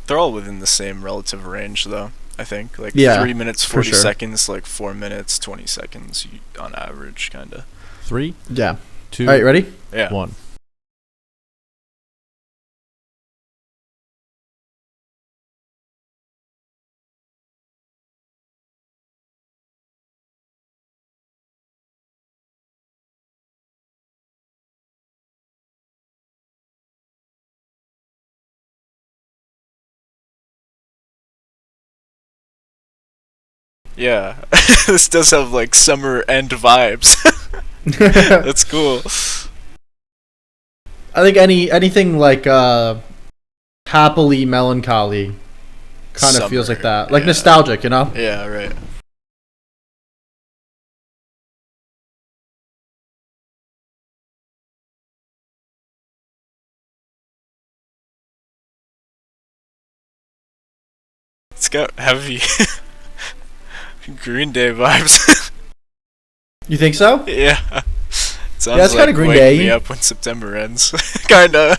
They're all within the same relative range, though, I think. Like, Yeah, 3 minutes, for 40 sure. seconds, like 4 minutes, 20 seconds on average, kind of. 3, Yeah. 2, All right, ready? Yeah. 1. Yeah. This does have, like, summer end vibes. That's cool. I think anything like happily melancholy kind of feels Summer, like that. Like yeah. nostalgic, you know? Yeah, right. got heavy Green Day vibes. You think so? Yeah. Sounds Yeah, it's like kinda Green Wake Day. Me Up When September Ends. Kinda.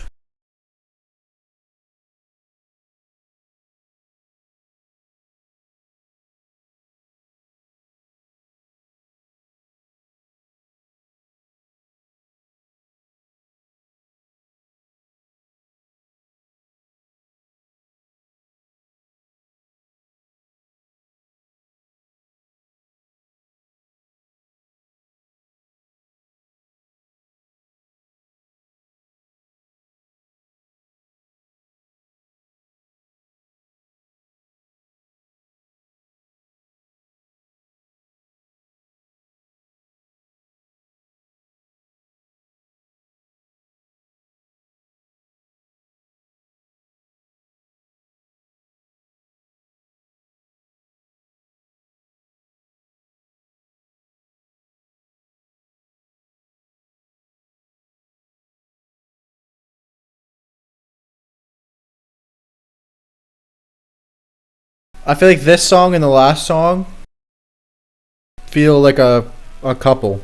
I feel like this song and the last song feel like a couple.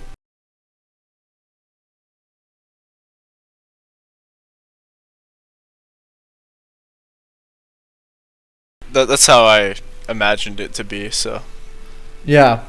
That's how I imagined it to be, so. Yeah.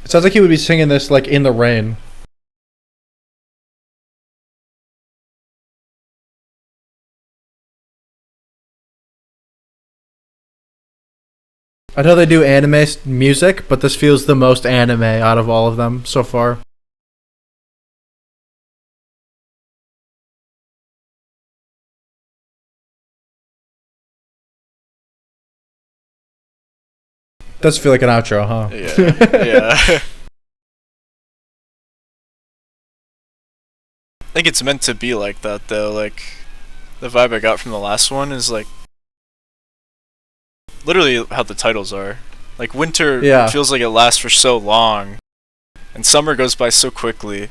It sounds like he would be singing this like in the rain. I know they do anime music, but this feels the most anime out of all of them so far. Does feel like an outro, huh? Yeah. Yeah. I think it's meant to be like that, though. Like, the vibe I got from the last one is like literally how the titles are. Like, winter feels like it lasts for so long, and summer goes by so quickly.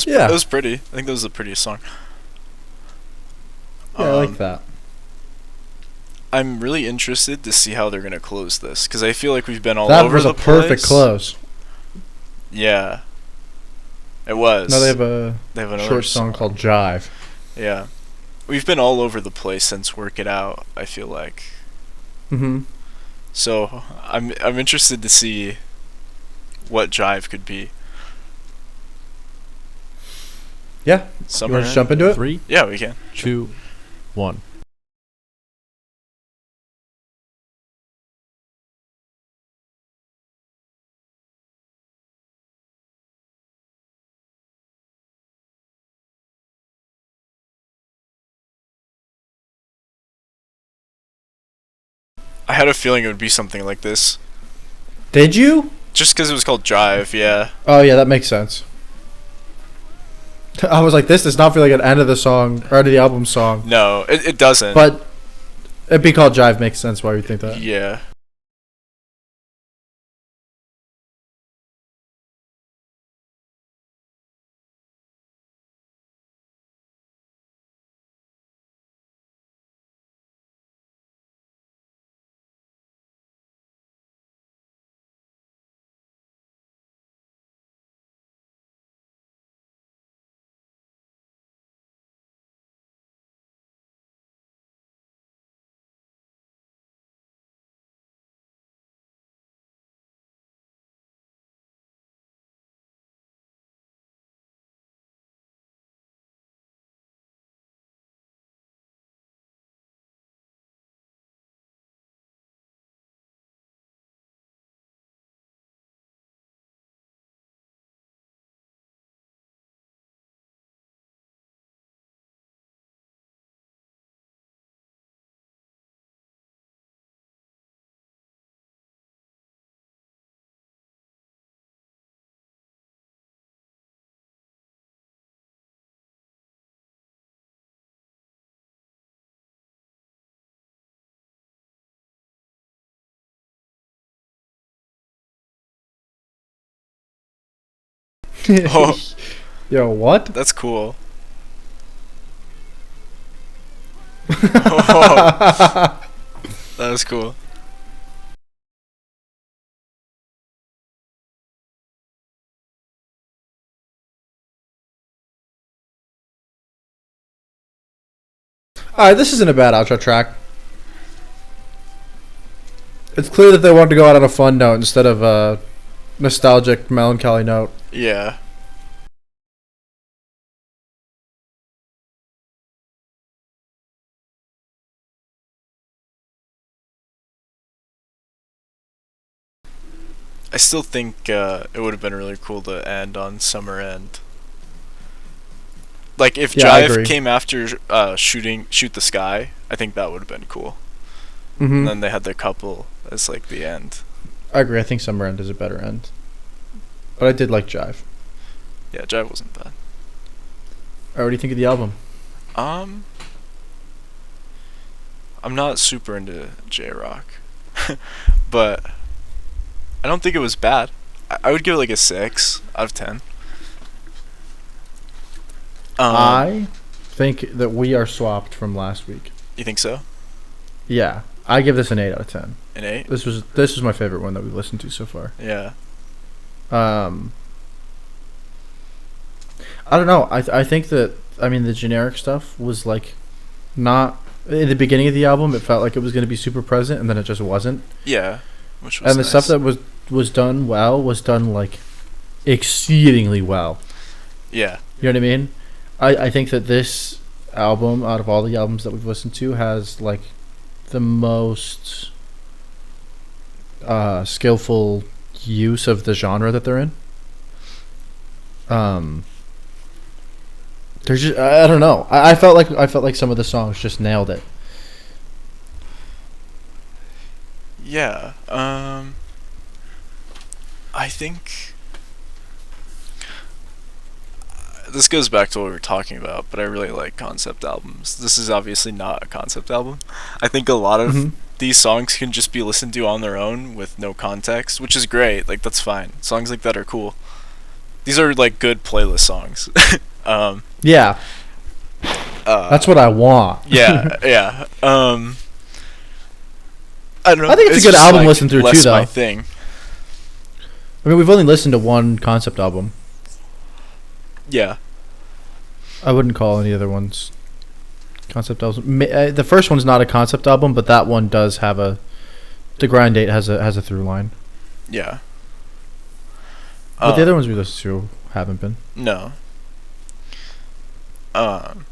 That was pretty. I think that was the prettiest song. Yeah, I like that. I'm really interested to see how they're gonna close this, because I feel like we've been all over the place. That was a perfect close. Yeah, it was. Now they have a short song called Jive. Yeah, we've been all over the place since Work It Out, I feel like. Mm-hmm. So I'm interested to see what Jive could be. Yeah. Summer You want to End. jump into it? 3, Yeah, we can. 2, 1. I had a feeling it would be something like this. Did you? Just because it was called Drive, yeah. Oh yeah, that makes sense. I was like, this does not feel like an end of the song or end of the album song, No, it doesn't. but it'd be called Jive makes sense. Why you think that? Yeah. Oh. Yo, what? That's cool. Oh, that was cool. Alright, this isn't a bad outro track. It's clear that they wanted to go out on a fun note instead of a nostalgic, melancholy note. Yeah. I still think it would have been really cool to end on Summer End. Like if Yeah, I Jive agree. came after Shoot the Sky, I think that would have been cool. Mm-hmm. And then they had the couple as like the end. I agree. I think Summer End is a better end. But I did like Jive. Yeah, Jive wasn't bad. What do you think of the album? I'm not super into J-Rock, but I don't think it was bad. I would give it like a 6 out of 10. I think that we are swapped from last week. You think so? Yeah. I give this an 8 out of 10. An 8? This was my favorite one that we've listened to so far. Yeah. I don't know. I think that, I mean, the generic stuff was like not in the beginning of the album. It felt like it was going to be super present, and then it just wasn't. Yeah. Which was And the nice. stuff that was done well was done like exceedingly well. Yeah. You know what I mean? I think that this album, out of all the albums that we've listened to, has like the most skillful use of the genre that they're in. There's just, I don't know. I felt like some of the songs just nailed it. Yeah. I think this goes back to what we were talking about, but I really like concept albums. This is obviously not a concept album. I think a lot of Mhm. these songs can just be listened to on their own with no context, which is great. Like that's fine. Songs like that are cool. These are like good playlist songs. Yeah, that's what I want. Yeah, yeah. I don't know. I think it's a good just, album to like, listen through, less too, my though. thing. I mean, we've only listened to one concept album. Yeah. I wouldn't call any other ones concept albums. The first one's not a concept album, but that one does have the grind date has a through line. Yeah. But the other ones we listened to haven't been. No. Um,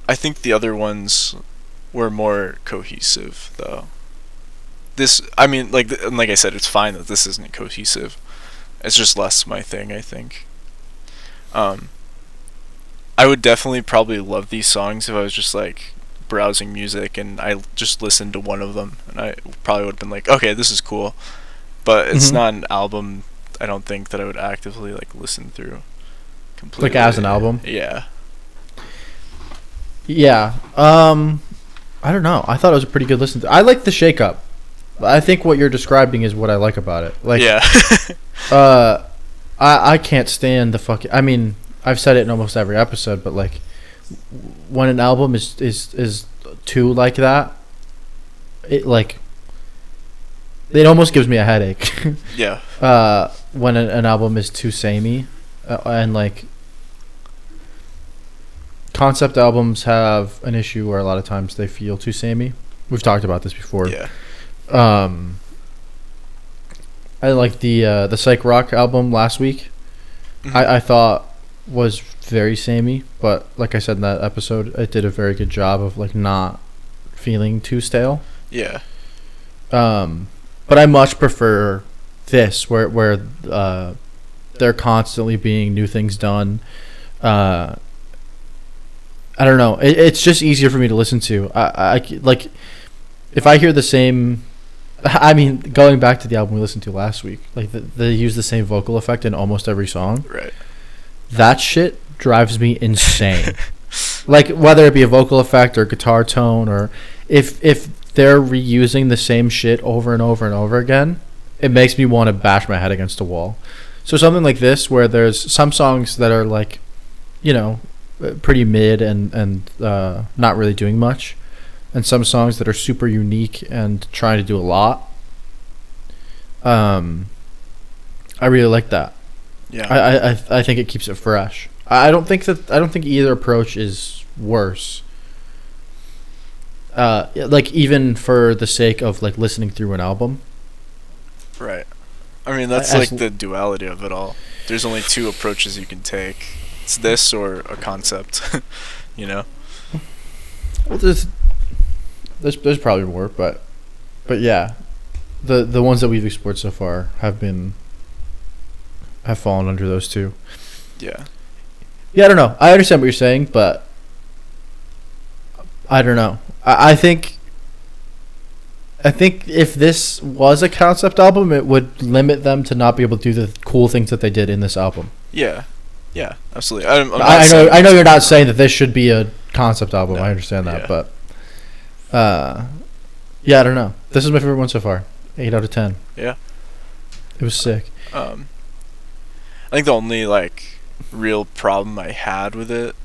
I think the other ones were more cohesive, though. This, I mean, like I said, it's fine that this isn't cohesive. It's just less my thing, I think. Um, I would definitely probably love these songs if I was just like browsing music and I just listened to one of them, and I probably would have been like, okay, this is cool. But it's not an album. I don't think that I would actively like listen through completely. Like as an album? Yeah. Yeah. I don't know. I thought it was a pretty good listen. I like the shake up. I think what you're describing is what I like about it. Like, Yeah. I can't stand the fucking. I mean, I've said it in almost every episode, but like, when an album is too like that, it like, it almost gives me a headache. Yeah. When an album is too samey, and like, concept albums have an issue where a lot of times they feel too samey. We've talked about this before. Yeah. I like the psych rock album last week. Mm-hmm. I thought was very samey, but like I said in that episode, it did a very good job of like not feeling too stale. Yeah. But I much prefer this where they're constantly being new things done. I don't know. It's just easier for me to listen to. I like if I hear the same. I mean, going back to the album we listened to last week, like they use the same vocal effect in almost every song. Right. That shit drives me insane. Like whether it be a vocal effect or guitar tone, or if they're reusing the same shit over and over and over again, it makes me want to bash my head against a wall. So something like this, where there's some songs that are like, you know, pretty mid and not really doing much, and some songs that are super unique and trying to do a lot. I really like that. Yeah. I think it keeps it fresh. I don't think either approach is worse. Like even for the sake of like listening through an album. Right. I mean, that's like the duality of it all. There's only two approaches you can take. It's this or a concept, you know? Well, there's probably more, but yeah, the ones that we've explored so far have fallen under those two. Yeah. Yeah, I don't know. I understand what you're saying, but I don't know. I think if this was a concept album, it would limit them to not be able to do the cool things that they did in this album. Yeah. Yeah, absolutely. I know you're not saying that this should be a concept album. No, I understand that, but yeah, I don't know. This is my favorite one so far. 8 out of 10. Yeah. It was sick. I think the only like real problem I had with it,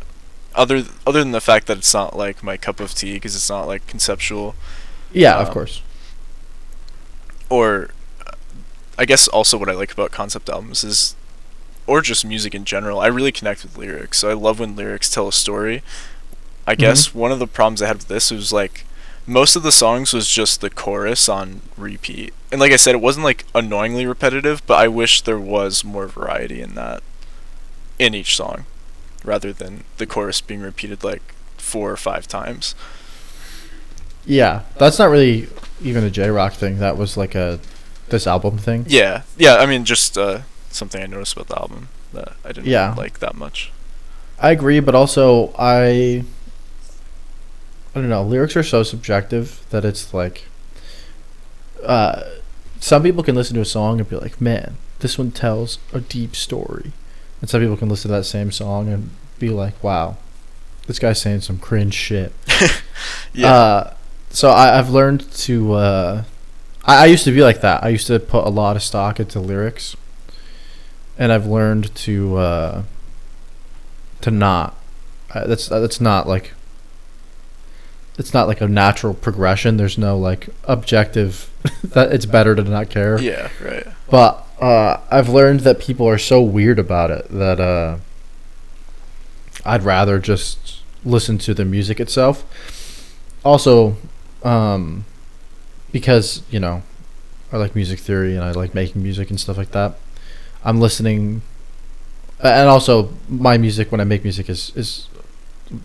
other than the fact that it's not like my cup of tea because it's not like conceptual. Yeah, of course. Or I guess also what I like about concept albums is, or just music in general, I really connect with lyrics. So I love when lyrics tell a story. I guess one of the problems I had with this was like most of the songs was just the chorus on repeat. And like I said, it wasn't like annoyingly repetitive, but I wish there was more variety in that, in each song, rather than the chorus being repeated like 4 or 5 times. Yeah, that's not really even a J-Rock thing. That was like this album thing. Yeah, I mean, just something I noticed about the album that I didn't like that much. I agree, but also I don't know. Lyrics are so subjective that it's like, some people can listen to a song and be like, "Man, this one tells a deep story," and some people can listen to that same song and be like, "Wow, this guy's saying some cringe shit." Yeah. So I've learned to. I used to be like that. I used to put a lot of stock into lyrics, and I've learned to not. That's not like. It's not like a natural progression. There's no like objective that it's better to not care. Yeah, right. But I've learned that people are so weird about it that I'd rather just listen to the music itself. Also, because, you know, I like music theory and I like making music and stuff like that, I'm listening And also, my music, when I make music, is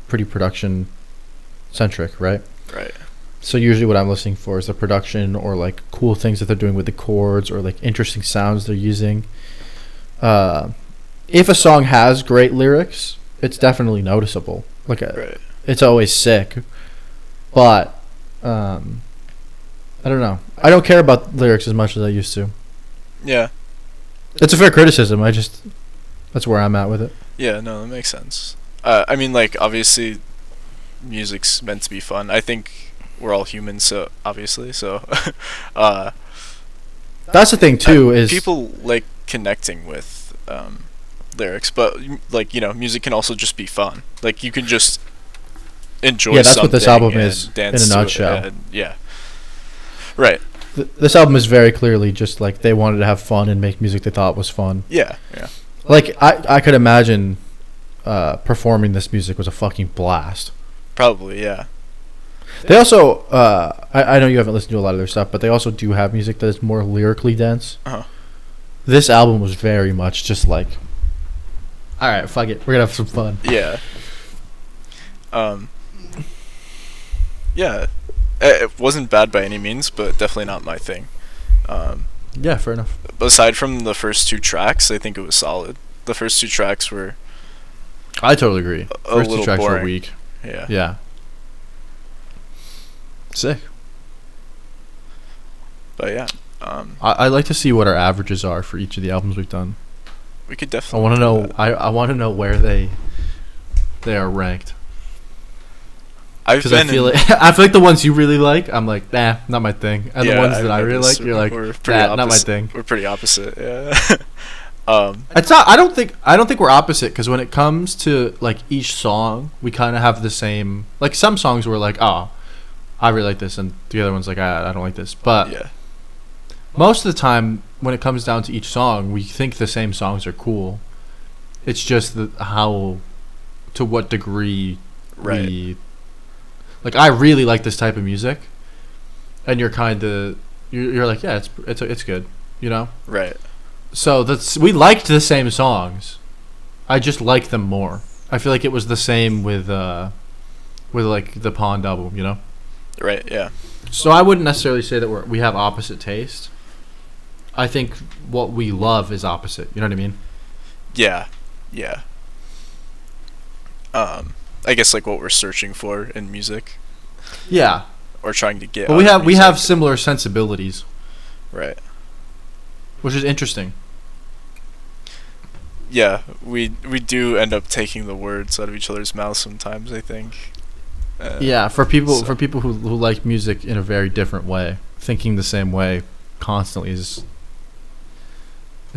pretty production centric, right? Right. So usually what I'm listening for is the production or like cool things that they're doing with the chords or like interesting sounds they're using. If a song has great lyrics, it's definitely noticeable. Like Right. it's always sick. But I don't know. I don't care about lyrics as much as I used to. Yeah. It's a fair criticism. That's where I'm at with it. Yeah, no, that makes sense. I mean, like, obviously, music's meant to be fun. I think we're all humans, so obviously, so That's the thing too. Is people like connecting with lyrics, but like, you know, music can also just be fun. Like, you can just enjoy. Yeah, that's what this something album and is dance in a to it, nutshell. and yeah. Right. This album is very clearly just like they wanted to have fun and make music they thought was fun. Yeah. Yeah. Like I could imagine performing this music was a fucking blast. Probably. Yeah. They also I know you haven't listened to a lot of their stuff, but they also do have music that is more lyrically dense. Uh-huh. This album was very much just like, all right, fuck it, we're gonna have some fun. Yeah. Yeah. It wasn't bad by any means, but definitely not my thing. Yeah, fair enough. But aside from the first two tracks, I think it was solid. The first two tracks were I totally agree. a First two little tracks boring. were weak. Yeah. Yeah. Sick. But yeah, I'd like to see what our averages are for each of the albums we've done. we could I definitely. want to do know. that. I want to know where they are ranked. I've Because I been feel in- like I feel like the ones you really like, I'm like, nah, not my thing. And the Yeah, ones that I really noticed like, you're like, we're pretty nah, not my opposite- thing. We're pretty opposite. Yeah. It's not. I don't think we're opposite. Because when it comes to like each song, we kind of have the same. Like some songs we're like, oh, I really like this, and the other one's like, I don't like this. But Yeah. most of the time, when it comes down to each song, we think the same songs are cool. It's just how, to what degree Right. we. Like I really like this type of music, and you're kind of you're like, yeah, it's good, you know. Right. So we liked the same songs. I just like them more. I feel like it was the same with like the Pond album, you know. Right. Yeah. So I wouldn't necessarily say that we have opposite taste. I think what we love is opposite. You know what I mean? Yeah. Yeah. I guess like what we're searching for in music Yeah. or trying to get. But out we of have music. similar sensibilities, Right. which is interesting. Yeah, we do end up taking the words out of each other's mouths sometimes, I think. Yeah, for people so- who like music in a very different way, thinking the same way constantly it's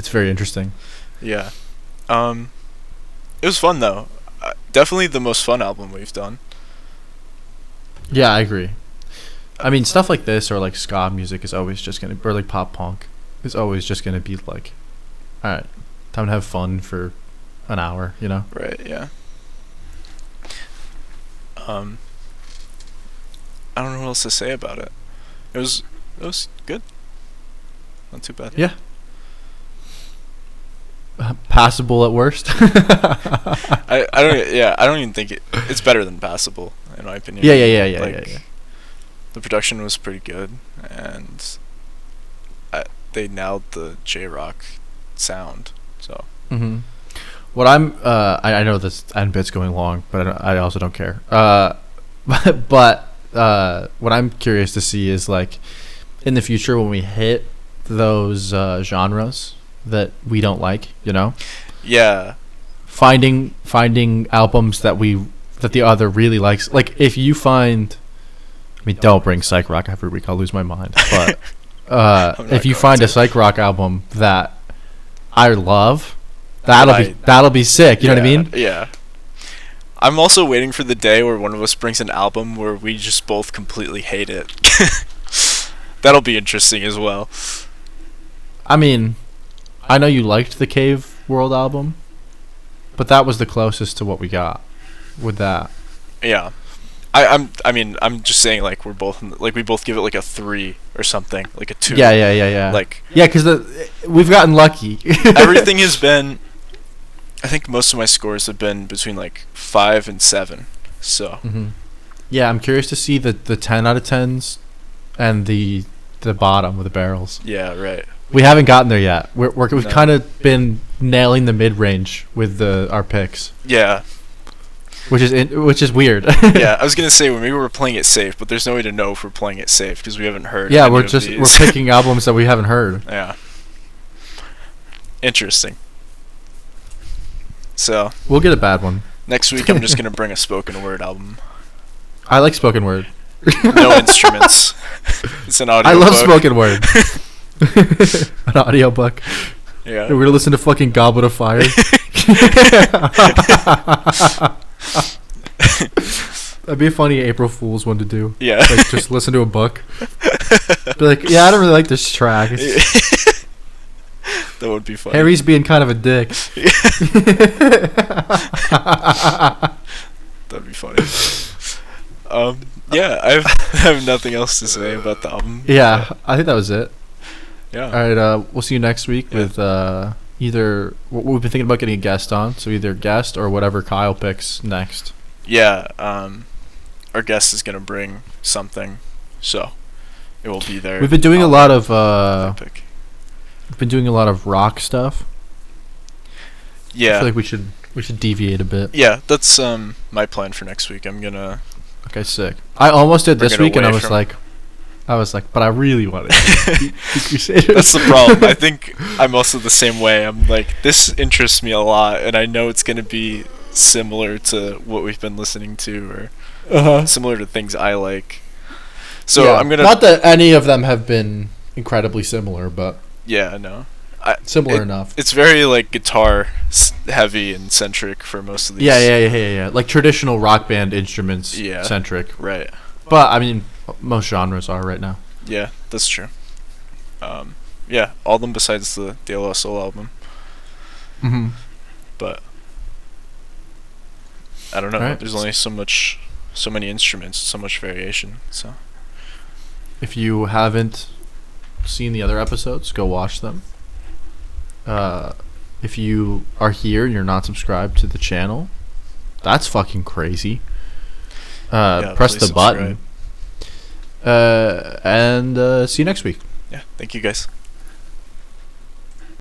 very interesting. Yeah. It was fun though. Definitely the most fun album we've done. Yeah, I agree. I mean, stuff like this or like ska music is always just gonna, or like pop punk is always just gonna be like, all right, time to have fun for an hour, you know? Right, yeah. I don't know what else to say about it. It was good. Not too bad. Yeah. Passable at worst. I don't even think it's better than passable in my opinion. Yeah. Like, the production was pretty good, and they nailed the J-rock sound. So Mm-hmm. What I know this end bit's going long, but I also don't care. But what I'm curious to see is like in the future when we hit those genres that we don't like, you know, yeah, finding albums that the other really likes. Like if you find, I mean, don't bring psych rock every week. I'll lose my mind. But if you find a psych rock album that I love, that'll be sick. You know what I mean? Yeah. I'm also waiting for the day where one of us brings an album where we just both completely hate it. That'll be interesting as well. I mean, I know you liked the Cave World album, but that was the closest to what we got with that. Yeah. I'm just saying like we both give it like a 3 or something, like a 2. Yeah. Like yeah, because we've gotten lucky. everything has been I think most of my scores have been between like 5 and 7. So Yeah, I'm curious to see the 10 out of 10s and the bottom of the barrels. yeah, right. We haven't gotten there yet. We've No. kind of been nailing the mid range with our picks, Yeah, which is weird. yeah. I was gonna say when we were playing it safe, but there's no way to know if we're playing it safe because we haven't heard. Yeah, any we're of just these. we're picking albums that we haven't heard. Yeah. Interesting. So We'll get a bad one. next week I'm just gonna bring a spoken word album. I like spoken word. No instruments. It's an audio. I love book. spoken word. An audiobook. Yeah. We're gonna listen to fucking Goblet of Fire. That'd be a funny April Fool's one to do. Yeah. Like, just listen to a book. Be like, yeah, I don't really like this track. It's, That would be funny. Harry's being kind of a dick. That'd be funny. Yeah, I have nothing else to say about the album. Yeah, I think that was it. Yeah. All right, we'll see you next week with either we've been thinking about getting a guest on, so either guest or whatever Kyle picks next. Yeah. Our guest is gonna bring something, so it will be there. We've been doing a lot of pick. we've been doing a lot of rock stuff. I Yeah. feel like we should deviate a bit. Yeah, that's my plan for next week. I'm gonna. Okay, sick. I almost did Bring this it week, and I away was from- like, but I really wanted to beat Crusaders. That's the problem. I think I'm also the same way. I'm like, this interests me a lot, and I know it's gonna be similar to what we've been listening to, or similar to things I like. So Yeah, I'm gonna. not that any of them have been incredibly similar, but Yeah, no. similar enough. It's very like guitar heavy and centric for most of these. Yeah. Like traditional rock band instruments Yeah. centric. Right. But I mean, most genres are right now. Yeah, that's true. Yeah, all of them besides the De La Soul album. Mm-hmm. But I don't know. Right. There's only so many instruments, so much variation. So If you haven't seen the other episodes, go watch them. If you are here and you're not subscribed to the channel, that's fucking crazy. Yeah, Press please the button. And see you next week. yeah, thank you guys.